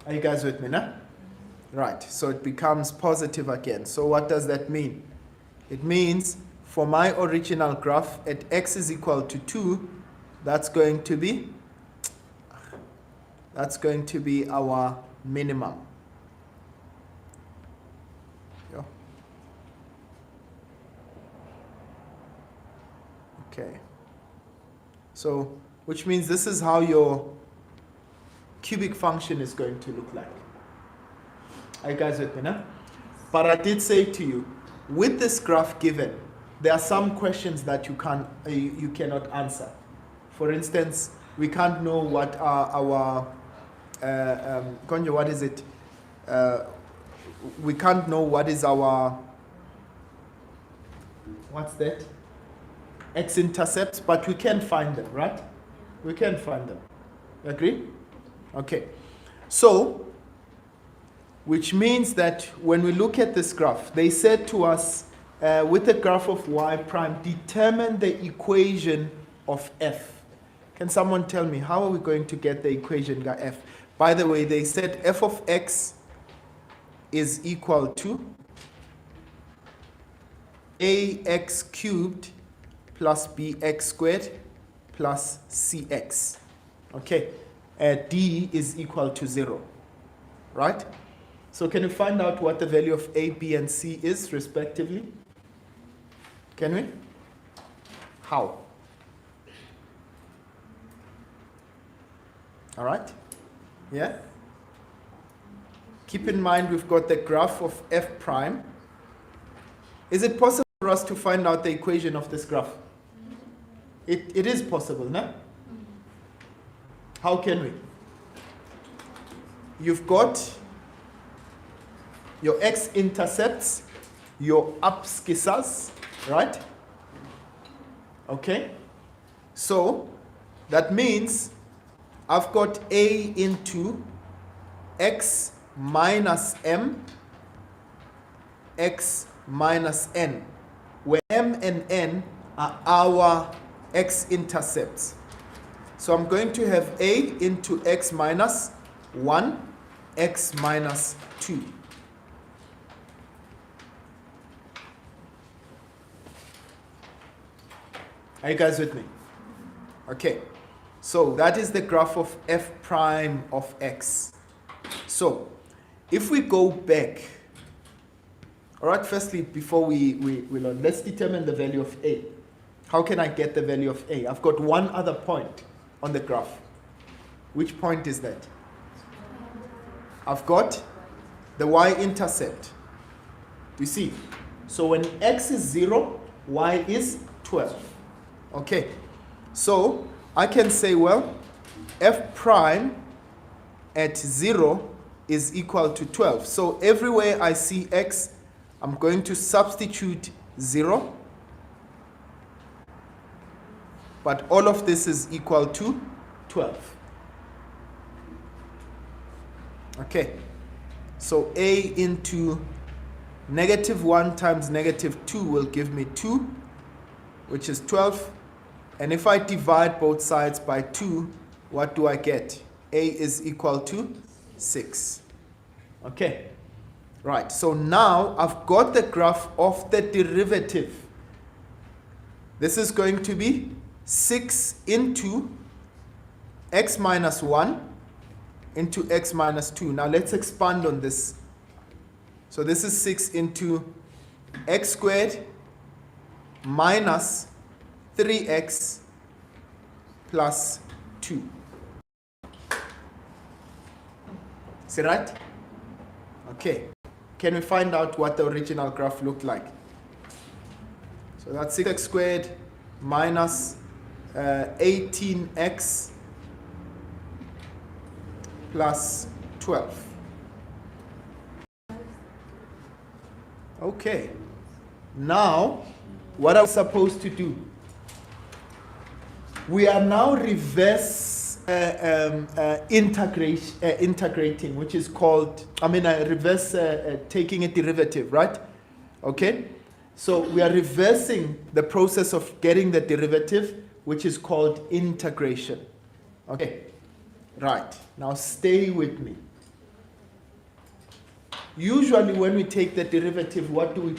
Are you guys with me now? Right, so it becomes positive again. So what does that mean? It means for my original graph at x is equal to 2, that's going to be our minimum. Yeah. Okay. So, which means this is how your cubic function is going to look like. Are you guys with me now? But I did say to you, with this graph given, there are some questions that you cannot answer. For instance, we can't know what are our Konjo, what is it? We can't know what is our, what's that? X-intercepts, but we can find them, right? We can find them. Agree? Okay. So, which means that when we look at this graph, they said to us, with the graph of y prime, determine the equation of f. Can someone tell me, how are we going to get the equation of f? By the way, they said f of x is equal to ax cubed plus bx squared plus cx. Okay, d is equal to 0, right? So can you find out what the value of a, b, and c is, respectively? Can we? How? All right? Yeah? Keep in mind we've got the graph of f prime. Is it possible for us to find out the equation of this graph? It is possible, no? How can we? You've got your x-intercepts, your abscissors, right? Okay? So, that means I've got a into x minus m, x minus n, where m and n are our x-intercepts. So I'm going to have a into x minus 1, x minus 2. Are you guys with me? Okay. So that is the graph of f prime of x. So if we go back, all right, firstly, before we learn, let's determine the value of a. How can I get the value of a? I've got one other point on the graph. Which point is that? I've got the y-intercept. Do you see? So when x is 0, y is 12. Okay. So I can say, well, f prime at 0 is equal to 12. So everywhere I see x, I'm going to substitute 0. But all of this is equal to 12. Okay. So a into negative 1 times negative 2 will give me 2, which is 12. And if I divide both sides by 2, what do I get? A is equal to 6. Okay. Right. So now I've got the graph of the derivative. This is going to be 6 into x minus 1 into x minus 2. Now let's expand on this. So this is 6 into x squared minus 3x plus 2. Is it right? Okay. Can we find out what the original graph looked like? So that's 6x squared minus 18x plus 12. Okay. Now, what are we supposed to do? We are now reverse integrating, which is called, reverse taking a derivative, right? Okay? So we are reversing the process of getting the derivative, which is called integration. Okay? Right. Now stay with me. Usually when we take the derivative, what do?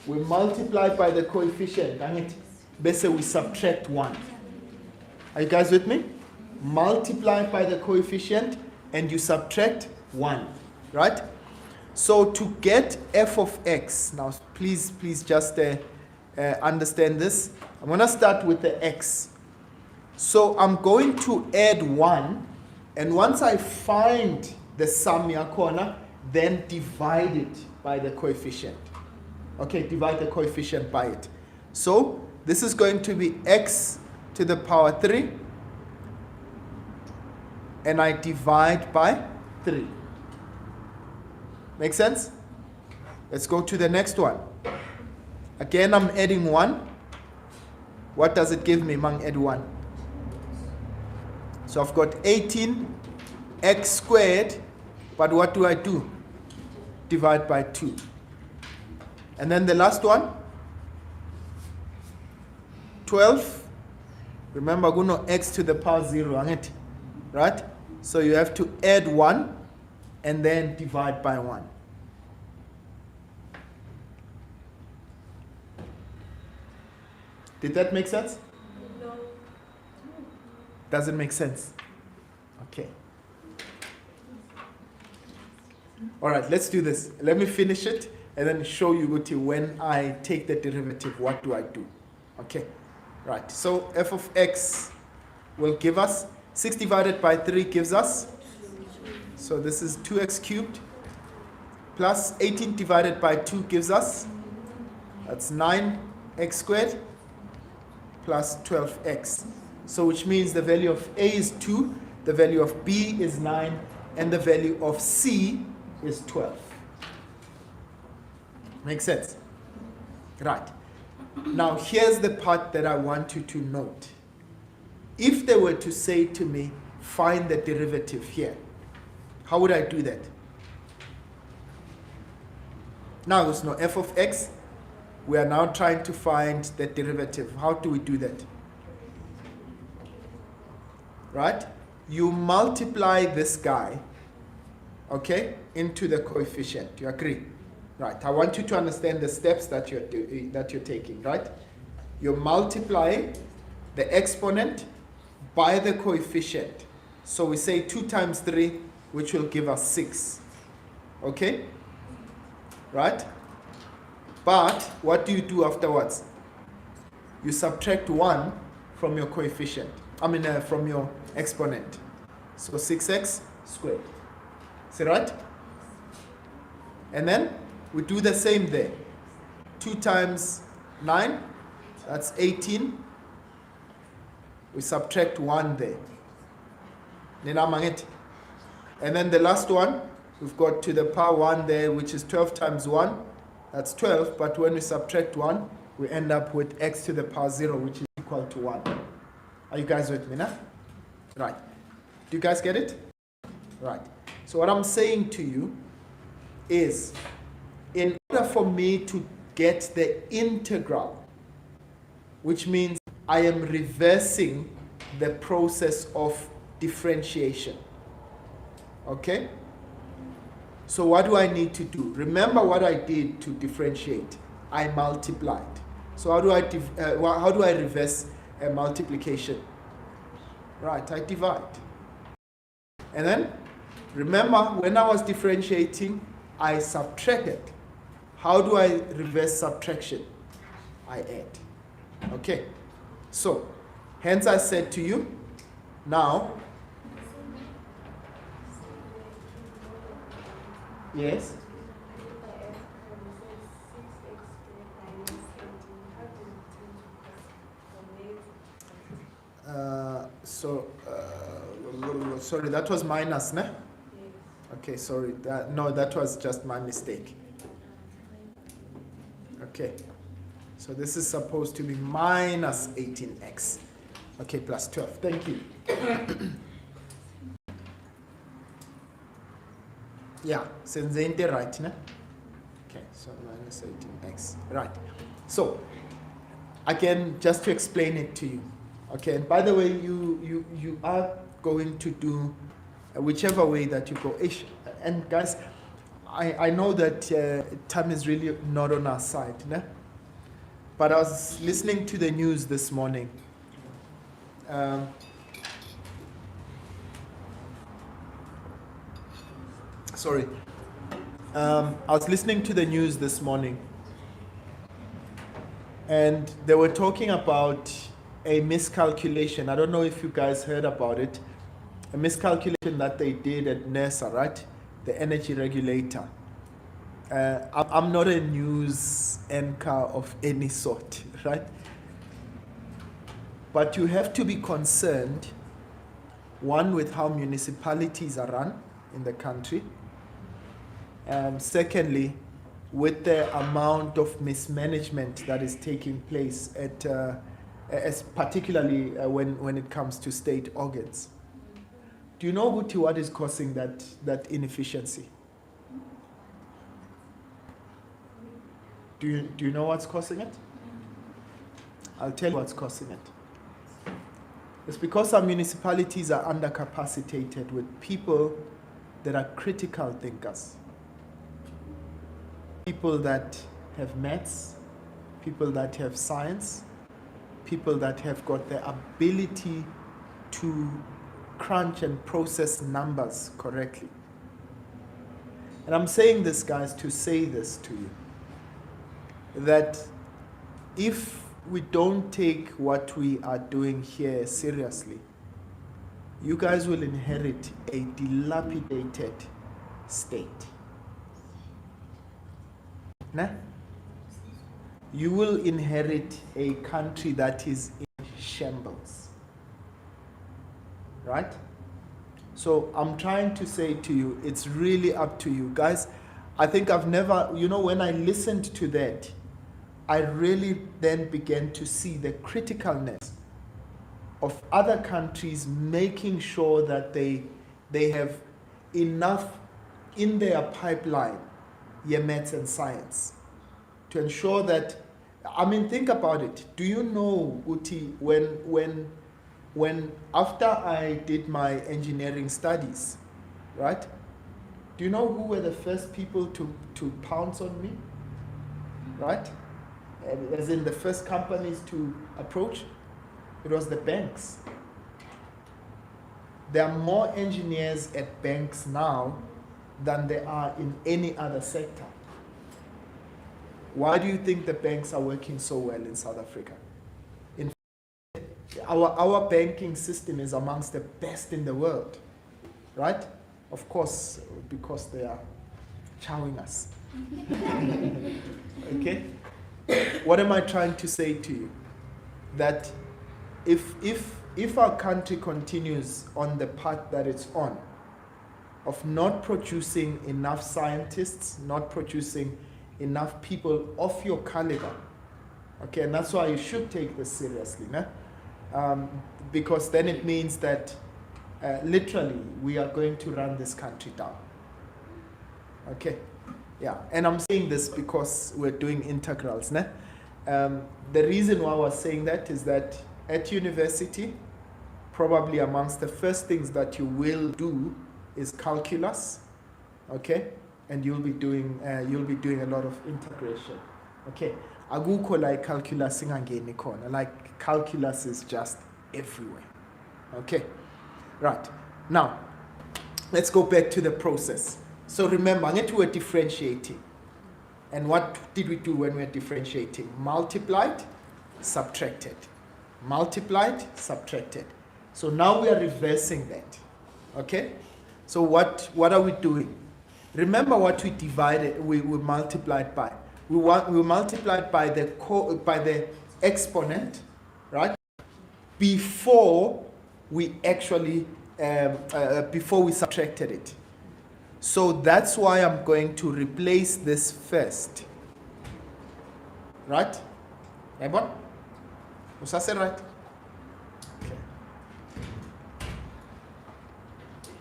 We multiply by the coefficient, and basically we subtract 1. Are you guys with me? Multiply by the coefficient and you subtract 1, right? So to get f of x, now please just understand this. I'm going to start with the x. So I'm going to add 1, and once I find the sum corner, then divide it by the coefficient. Okay, divide the coefficient by it. So this is going to be x to the power 3, and I divide by 3. Make sense? Let's go to the next one. Again, I'm adding 1. What does it give me, mang add 1? So I've got 18x squared, but what do? Divide by 2. And then the last one, 12. Remember, x to the power 0, right? So you have to add 1 and then divide by 1. Did that make sense? No. Does it make sense? Okay. All right, let's do this. Let me finish it and then show you when I take the derivative, what do I do? Okay. Right. So f of x will give us 6 divided by 3 gives us, so this is 2x cubed, plus 18 divided by 2 gives us, that's 9x squared, plus 12x. So which means the value of a is 2, the value of b is 9, and the value of c is 12. Make sense? Right. Now here's the part that I want you to note. If they were to say to me, find the derivative here, how would I do that? Now there's no f of x. We are now trying to find the derivative. How do we do that? Right? You multiply this guy, okay, into the coefficient. You agree? Right. I want you to understand the steps that you're taking, right? You're multiplying the exponent by the coefficient. So we say 2 times 3, which will give us 6. Okay? Right? But what do you do afterwards? You subtract 1 from your coefficient. From your exponent. So 6x squared. Is it right? And then we do the same there. 2 times 9, that's 18. We subtract 1 there. And then the last one, we've got to the power 1 there, which is 12 times 1. That's 12, but when we subtract 1, we end up with x to the power 0, which is equal to 1. Are you guys with me now? Right. Do you guys get it? Right. So what I'm saying to you is, in order for me to get the integral, which means I am reversing the process of differentiation. Okay? So what do I need to do? Remember what I did to differentiate. I multiplied. So how do I reverse a multiplication? Right, I divide. And then, remember when I was differentiating, I subtracted. How do I reverse subtraction? I add. Okay, so hence I said to you, now, yes, sorry, that was minus, ne? Okay, sorry, that was just my mistake. Okay, so this is supposed to be minus 18x. Okay, plus 12. Thank you. Yeah, since they're right, ne? Okay, so minus 18x. Right. So, again, just to explain it to you. Okay, and by the way, you are going to do whichever way that you go. And guys, I know that time is really not on our side, ne? But I was listening to the news this morning. Sorry. I was listening to the news this morning, and they were talking about a miscalculation. I don't know if you guys heard about it. A miscalculation that they did at NERSA, right? The energy regulator. I'm not a news anchor of any sort, right? But you have to be concerned, one, with how municipalities are run in the country. Secondly, with the amount of mismanagement that is taking place as particularly when it comes to state organs. Do you know, Guti, what is causing that inefficiency? Do you know what's causing it? I'll tell you what's causing it. It's because our municipalities are undercapacitated with people that are critical thinkers. People that have maths, people that have science, people that have got the ability to crunch and process numbers correctly. And I'm saying this, guys, to say this to you, that if we don't take what we are doing here seriously, you guys will inherit a dilapidated state. Nah? You will inherit a country that is in shambles. Right? So I'm trying to say to you, it's really up to you. Guys, I think I've never, when I listened to that, I really then began to see the criticalness of other countries making sure that they have enough in their pipeline, maths and science, to ensure that, think about it. Do you know, Uti, when after I did my engineering studies, right? Do you know who were the first people to pounce on me? Right? As in the first companies to approach? It was the banks. There are more engineers at banks now than there are in any other sector. Why do you think the banks are working so well in South Africa? In fact, our banking system is amongst the best in the world, right? Of course, because they are chowing us. Okay? What am I trying to say to you? That if our country continues on the path that it's on, of not producing enough scientists, not producing enough people of your caliber, okay, and that's why you should take this seriously, né? Because then it means that literally we are going to run this country down. Okay, yeah, and I'm saying this because we're doing integrals, né? The reason why I was saying that is that at university, probably amongst the first things that you will do is calculus, okay, and you'll be doing a lot of integration, okay. Akukho like calculus ingangeni khona, like calculus is just everywhere, okay. Right, now let's go back to the process. So remember, we're differentiating. And what did we do when we were differentiating? Multiplied, subtracted. Multiplied, subtracted. So now we are reversing that. Okay? So what are we doing? Remember what we divided, we multiplied by. We multiplied by the exponent, right? Before we actually before we subtracted it. So that's why I'm going to replace this first. Right? Everyone? Was I saying right? Okay.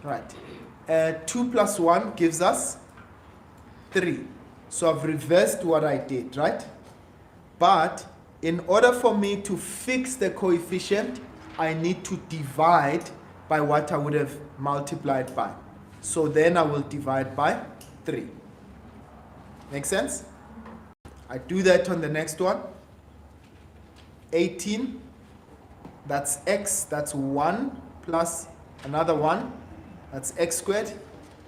Right. 2 plus 1 gives us 3. So I've reversed what I did, right? But in order for me to fix the coefficient, I need to divide by what I would have multiplied by. So then I will divide by 3. Make sense? I do that on the next one. 18, that's x, that's 1 plus another 1, that's x squared,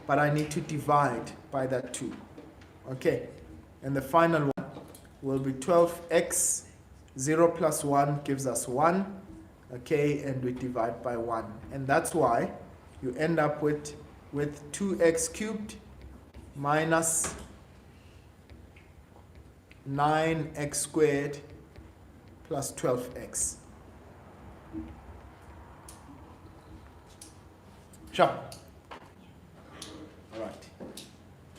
but I need to divide by that 2. Okay, and the final one will be 12x, 0 plus 1 gives us 1, okay, and we divide by 1. And that's why you end up with 2x cubed minus 9x squared plus 12x. Sure. All right.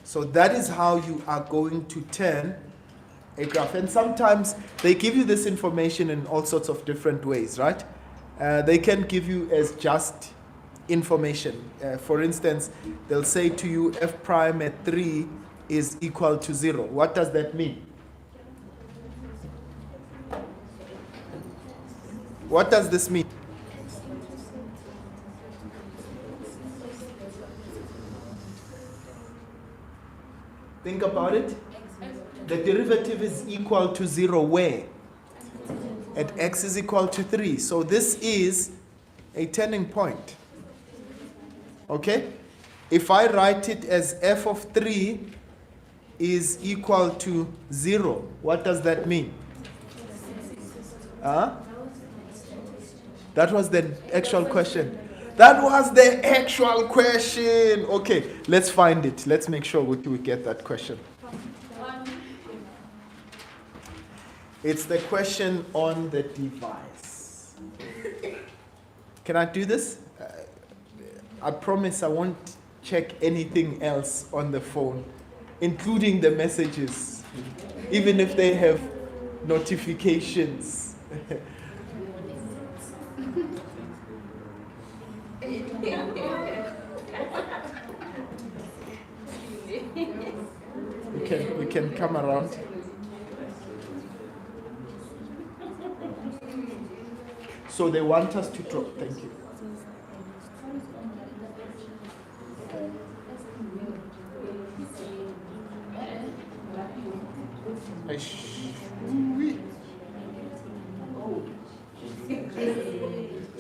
So that is how you are going to turn a graph. And sometimes they give you this information in all sorts of different ways, right? They can give you as just information. For instance, they'll say to you f prime at 3 is equal to 0. What does that mean? What does this mean? Think about it. The derivative is equal to 0 where? At x is equal to 3. So this is a turning point. Okay? If I write it as f of 3 is equal to 0, what does that mean? That was the actual question. That was the actual question. Okay, let's find it. Let's make sure we get that question. It's the question on the device. Can I do this? I promise I won't check anything else on the phone, including the messages, even if they have notifications. We can come around. So they want us to draw. Thank you.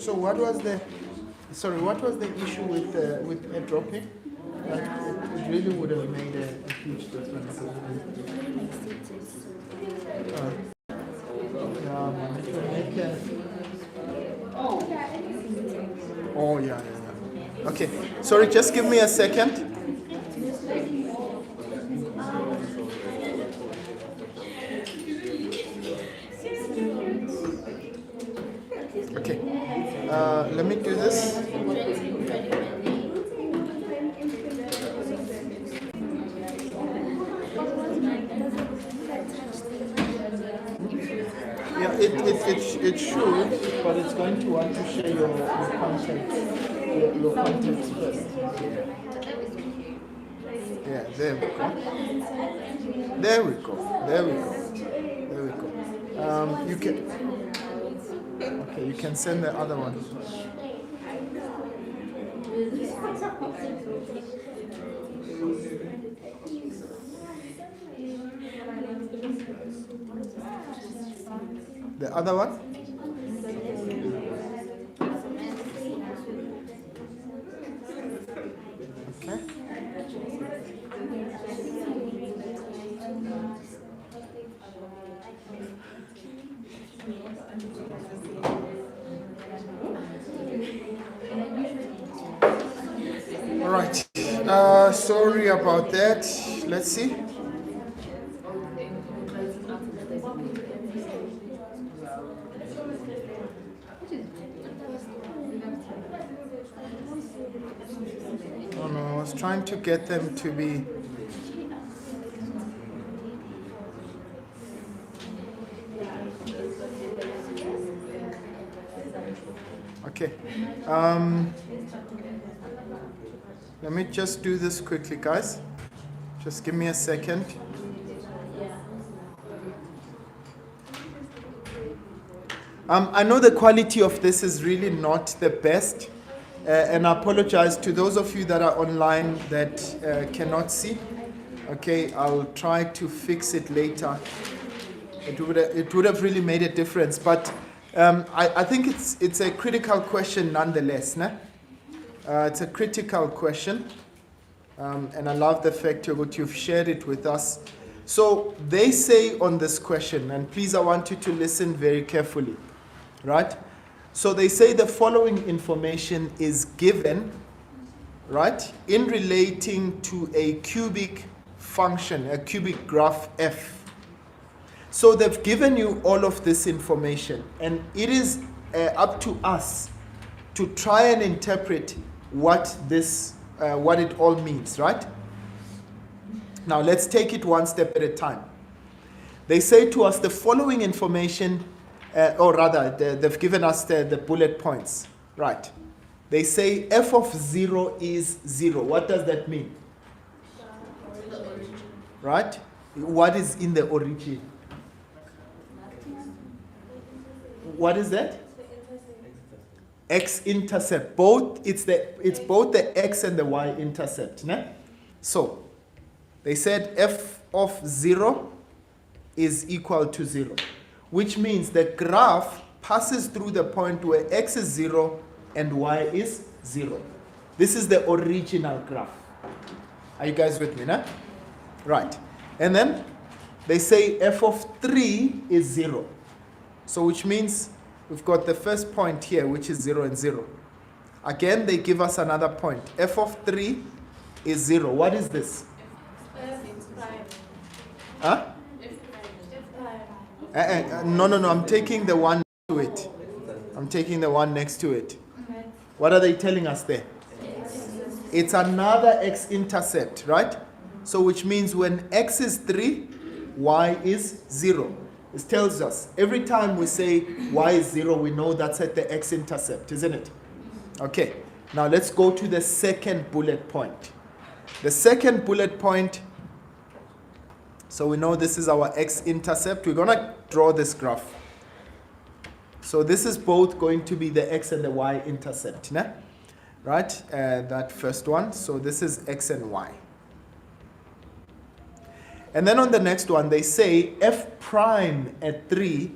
So what was the issue with dropping? Like it really would have made a huge difference. Oh yeah. Okay, sorry, just give me a second. Okay, let me do this. Yeah, it should, but it's going to want to share your contents first. Yeah, there we go. There we go. You can. Okay, you can send the other one. The other one? Okay. All right. Sorry about that. Let's see. Oh no, I was trying to get them to be. Okay. Let me just do this quickly, guys. Just give me a second. I know the quality of this is really not the best, and I apologize to those of you that are online that cannot see. Okay, I'll try to fix it later. It would have really made a difference, but I think it's a critical question nonetheless. Né? It's a critical question, and I love the fact you've shared it with us. So they say on this question, and please I want you to listen very carefully, right? So they say the following information is given, right, in relating to a cubic function, a cubic graph f. So they've given you all of this information, and it is up to us to try and interpret what it all means, right? Now let's take it one step at a time. They say to us the following information, or rather, they've given us the bullet points, right? They say f of 0 is 0. What does that mean? Right? What is in the origin? What is that? X-intercept. It's both the x and the y-intercept. Né? So, they said f of 0 is equal to 0, which means the graph passes through the point where x is 0 and y is 0. This is the original graph. Are you guys with me, nah? Right. And then they say f of 3 is 0. So which means we've got the first point here, which is 0 and 0. Again, they give us another point. F of 3 is 0. What is this? Huh? No, I'm taking the one next to it. I'm taking the one next to it. What are they telling us there? It's another x-intercept, right? So which means when x is 3, y is 0. It tells us every time we say y is 0, we know that's at the x-intercept, isn't it? Okay, now let's go to the second bullet point. The second bullet point, so we know this is our x-intercept. We're going to draw this graph. So this is both going to be the x and the y-intercept, né? Right? That first one. So this is x and y. And then on the next one, they say f prime at 3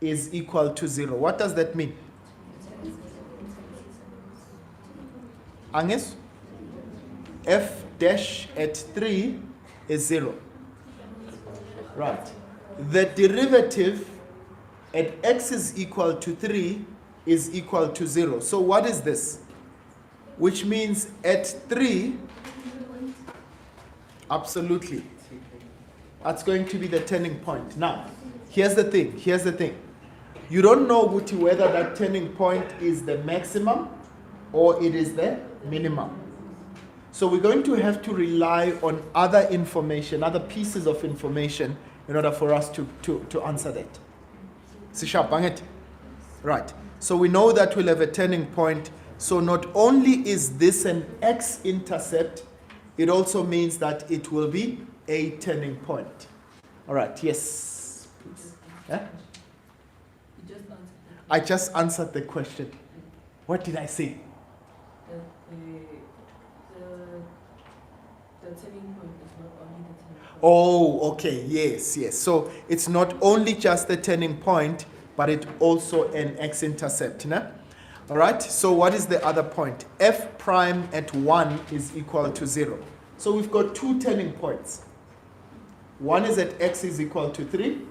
is equal to 0. What does that mean? Agnes? F dash at 3 is 0. Right. The derivative at x is equal to 3 is equal to 0. So what is this? Which means at 3, absolutely, that's going to be the turning point. Now, here's the thing. You don't know whether that turning point is the maximum or it is the minimum. So we're going to have to rely on other information, other pieces of information in order for us to answer that. Right. So we know that we'll have a turning point. So not only is this an x-intercept, it also means that it will be a turning point. All right, yes, please. Yeah? I just answered the question. What did I say? The turning point is not only the turning point. Oh, okay, yes. So it's not only just the turning point, but it's also an x-intercept. Né? All right, so what is the other point? F prime at 1 is equal to 0. So we've got two turning points. One is at x is equal to 3,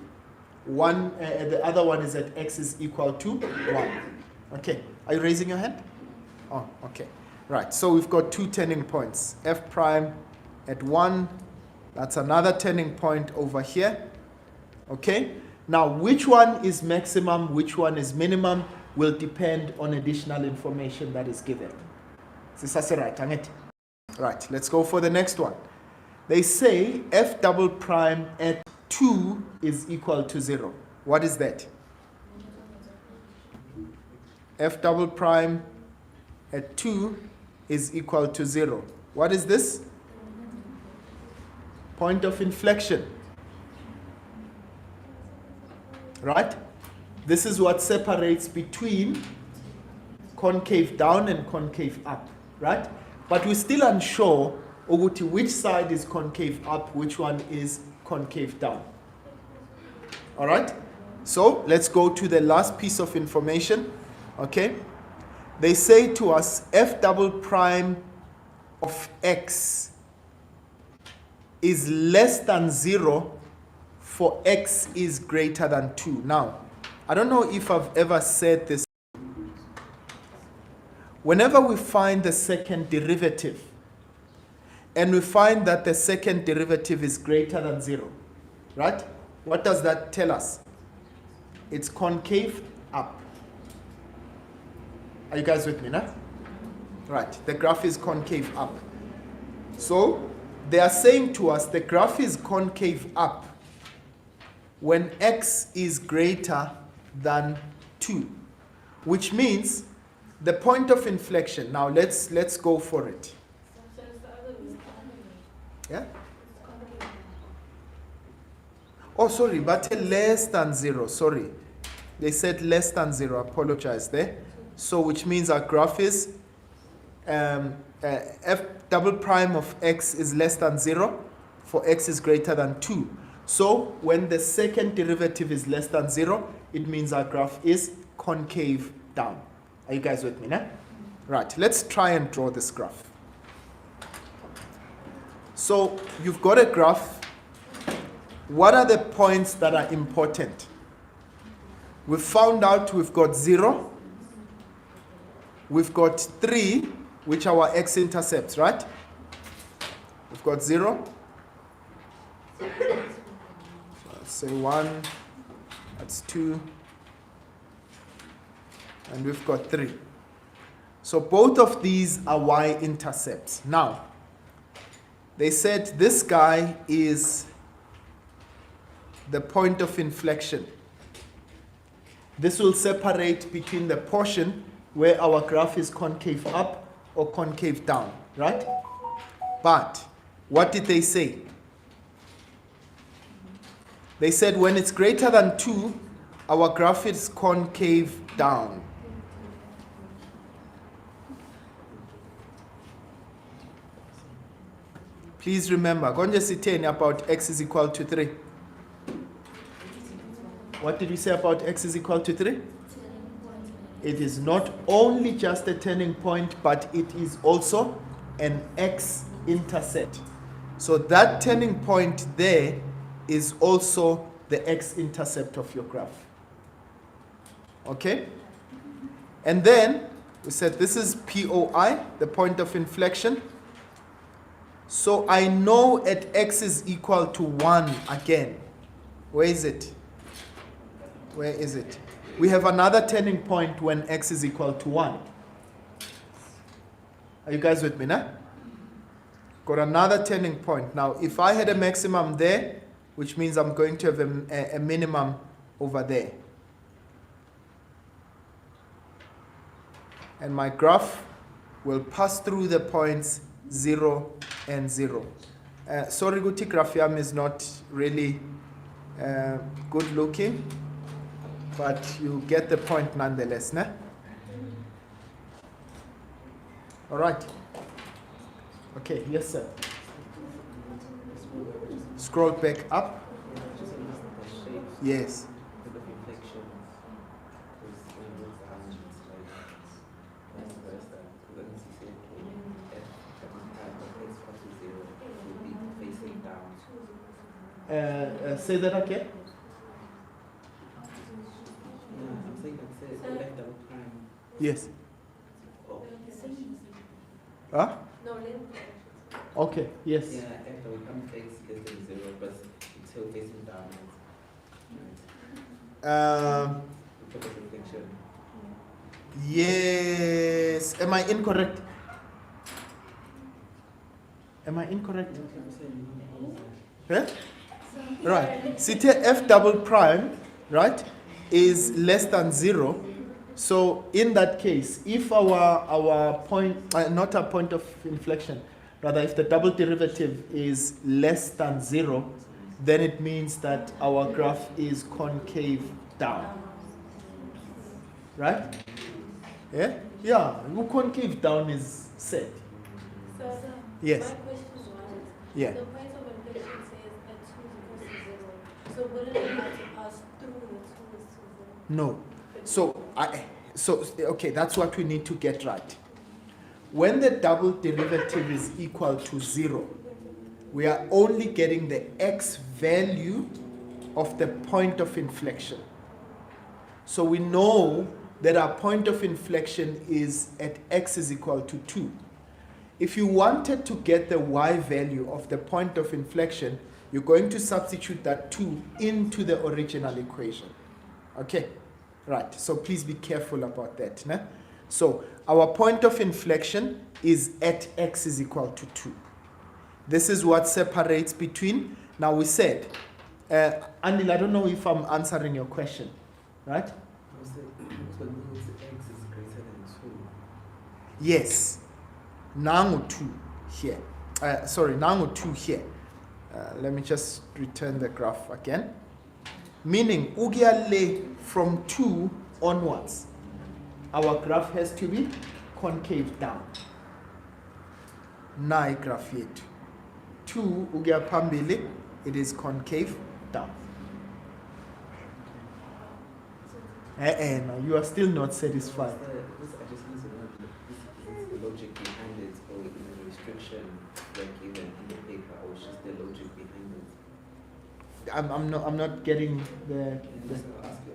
the other one is at x is equal to 1. Okay, are you raising your hand? Oh, okay. Right, so we've got two turning points. F prime at 1, that's another turning point over here. Okay, now which one is maximum, which one is minimum will depend on additional information that is given. Right, let's go for the next one. They say f double prime at 2 is equal to 0. What is that? F double prime at 2 is equal to 0. What is this? Point of inflection. Right? This is what separates between concave down and concave up. Right? But we're still unsure which side is concave up, which one is concave down. All right? So let's go to the last piece of information. Okay? They say to us f double prime of x is less than 0 for x is greater than 2. Now, I don't know if I've ever said this. Whenever we find the second derivative, and we find that the second derivative is greater than 0, right? What does that tell us? It's concave up. Are you guys with me now? Right, the graph is concave up. So, they are saying to us the graph is concave up when x is greater than 2, which means the point of inflection. Now let's go for it. Yeah? Oh, sorry, but less than 0. Sorry. They said less than 0. Apologize there. So which means our graph is f double prime of x is less than 0 for x is greater than 2. So when the second derivative is less than 0, it means our graph is concave down. Are you guys with me now? Right, let's try and draw this graph. So you've got a graph. What are the points that are important? We've found out we've got 0. We've got 3, which are our x-intercepts, right? We've got 0. So let's say 1. That's 2. And we've got 3. So both of these are y-intercepts. Now, they said this guy is the point of inflection. This will separate between the portion where our graph is concave up or concave down, right? But what did they say? They said when it's greater than 2, our graph is concave down. Please remember, Gonja Siteni about x is equal to 3. What did we say about x is equal to 3? It is not only just a turning point, but it is also an x-intercept. So that turning point there is also the x-intercept of your graph. Okay? And then we said this is POI, the point of inflection. So I know at x is equal to 1 again. Where is it? Where is it? We have another turning point when x is equal to 1. Are you guys with me now? Got another turning point. Now, if I had a maximum there, which means I'm going to have a minimum over there. And my graph will pass through the points 0 and 0. Sorry, Guti graphium is not really good looking, but you get the point nonetheless, né? All right. Okay, yes, sir. Scroll back up. Yes. Say that again. saying that say F double prime. Yes. Oh, The same. Huh? No, let me. Okay, yes. yeah, F double prime x less than 0, but it's still facing downwards. Right. Because of reflection. Yes. Am I incorrect? Am I incorrect? Huh? Right. See, F double prime, right, is less than 0. So in that case, if our point, not a point of inflection, rather if the double derivative is less than 0, then it means that our graph is concave down. Right? Yeah? Yeah, concave down is set. So, Yes. my question was, Yeah. the point of inflection says at 2 is equal to 0. So wouldn't it have to pass through the 2 is to 0? No. So okay, that's what we need to get right. When the double derivative is equal to 0, we are only getting the x value of the point of inflection. So we know that our point of inflection is at x is equal to 2. If you wanted to get the y value of the point of inflection, you're going to substitute that 2 into the original equation. Okay? Right. So please be careful about that. Né? So our point of inflection is at x is equal to 2. This is what separates between, now we said, Anil, I don't know if I'm answering your question, right? So means x is greater than 2. Yes. Nangu 2 here. Sorry, Nangu 2 here. Let me just return the graph again. Meaning, ugiale from 2 onwards, our graph has to be concave down. Na graph yet. 2 ugia pambili, it is concave down. No, you are still not satisfied. This I just need to know this is the logic behind it, or is it a restriction like given in the paper, or it's just the logic behind it? I'm not getting the And I'll ask you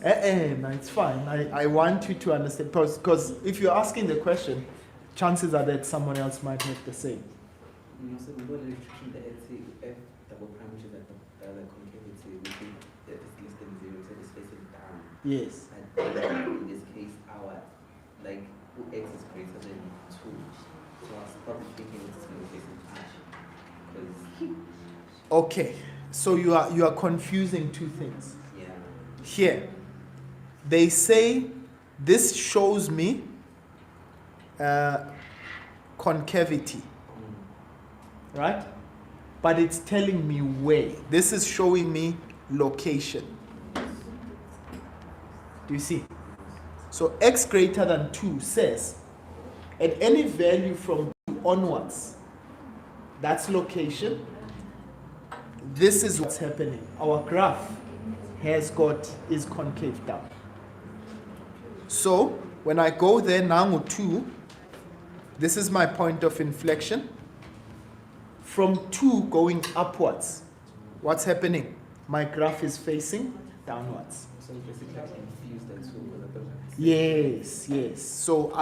after. no, it's fine. I want you to understand, because if you're asking the question, chances are that someone else might have the same. So we got a restriction that F double prime, which is at the concavity, we think that it's less than 0, so it's facing down. Yes. And in this case, our like x is greater than 2, so I was probably thinking it's going to facing up. Okay. So you are confusing two things. Yeah. Here, they say this shows me concavity, right? But it's telling me where. This is showing me location. Do you see? So x greater than 2 says at any value from 2 onwards, that's location. This is what's happening. Our graph is concave down. So when I go there, Nangu 2, this is my point of inflection. From 2 going upwards, what's happening? My graph is facing downwards. So basically I'm confused and so because I thought Yes, yes. So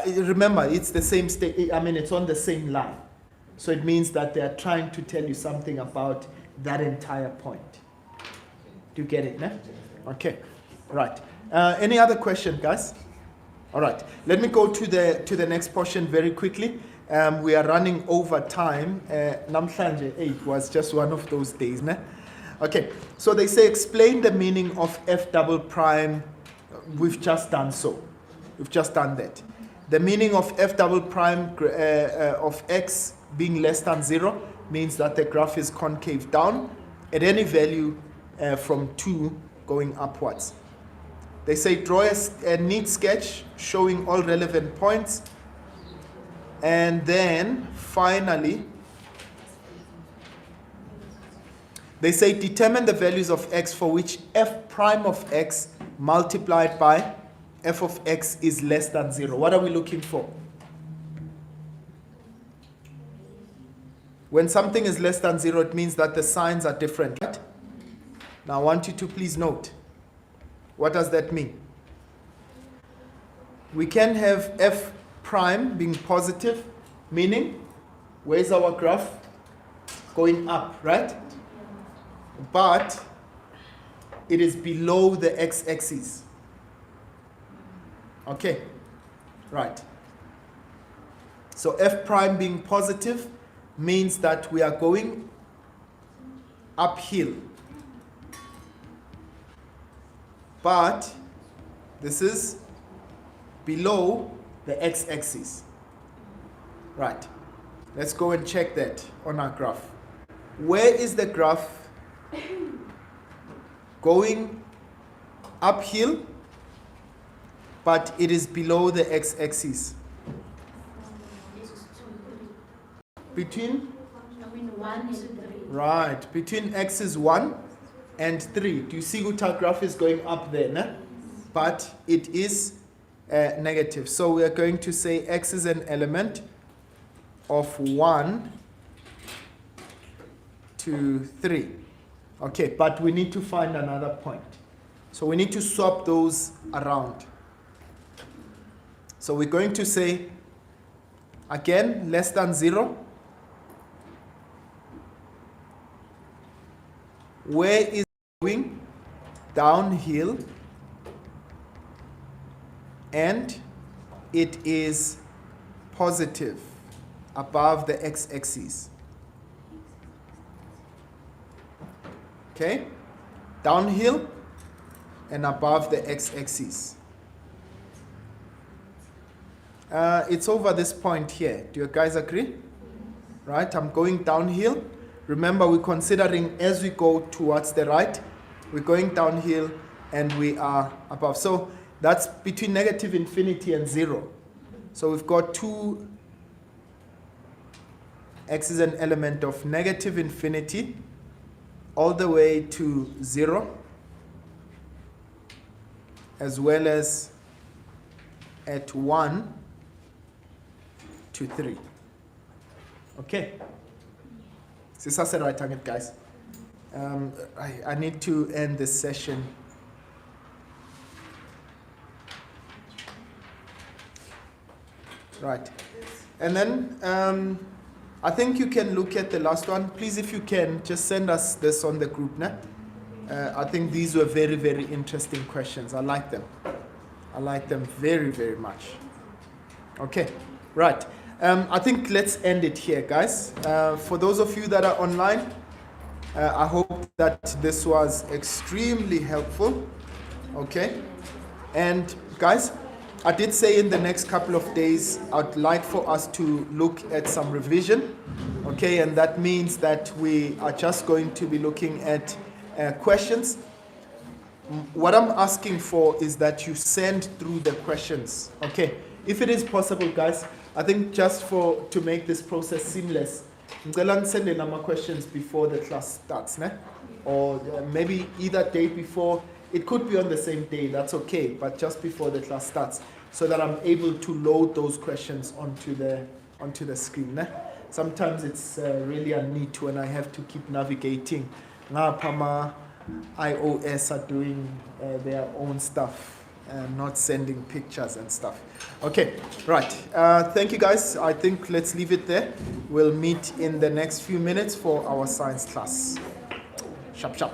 remember, it's the same state. I mean, it's on the same line. So it means that they are trying to tell you something about that entire point. Do you get it, ne? Okay, right. Any other question, guys? All right. Let me go to the next portion very quickly. We are running over time. Namhlanje 8 was just one of those days, ne? Okay. So they say explain the meaning of F double prime. We've just done so. We've just done that. The meaning of F double prime of x being less than 0 means that the graph is concave down at any value from 2 going upwards. They say draw a neat sketch showing all relevant points, and then finally they say determine the values of x for which f prime of x multiplied by f of x is less than 0. What are we looking for? When something is less than 0, it means that the signs are different, right? Now I want you to please note. What does that mean? We can have f prime being positive, meaning, where's our graph? Going up, right? But it is below the x-axis. Okay, right. So f prime being positive means that we are going uphill. But this is below the x-axis. Right. Let's go and check that on our graph. Where is the graph going uphill, but it is below the x-axis? Between? One and three. Right. Between x is 1 and 3. Do you see what our graph is going up there? Nah? But it is negative. So we are going to say x is an element of 1 to 3. Okay, but we need to find another point. So we need to swap those around. So we're going to say, again, less than 0. Where is going? Downhill. And it is positive above the x-axis. Okay? Downhill and above the x-axis. It's over this point here. Do you guys agree? Right? I'm going downhill. Remember, we're considering as we go towards the right, we're going downhill and we are above. So that's between negative infinity and 0. So we've got x is an element of negative infinity all the way to 0, as well as at 1 to 3. Okay. This is the right target, guys. I need to end this session. Right. And then I think you can look at the last one. Please, if you can, just send us this on the group. Nah? I think these were very, very interesting questions. I like them. I like them very, very much. Okay. Right. I think let's end it here, guys. For those of you that are online, I hope that this was extremely helpful. Okay. And guys, I did say in the next couple of days, I'd like for us to look at some revision. Okay. And that means that we are just going to be looking at questions. What I'm asking for is that you send through the questions. Okay. If it is possible, guys, I think just to make this process seamless, send in my questions before the class starts, né? Or maybe either day before. It could be on the same day, that's okay, but just before the class starts, so that I'm able to load those questions onto the screen. Né? Sometimes it's really a need to, and I have to keep navigating. Pama iOS are doing their own stuff. Not sending pictures and stuff. Okay, right. Thank you, guys. I think let's leave it there. We'll meet in the next few minutes for our science class. Sharp, sharp.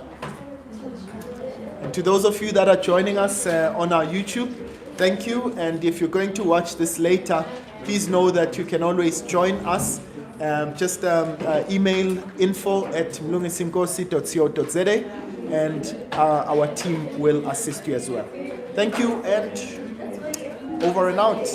And to those of you that are joining us on our YouTube, thank you. And if you're going to watch this later, please know that you can always join us. Just email info@mlungisinkosi.co.za and our team will assist you as well. Thank you, and over and out.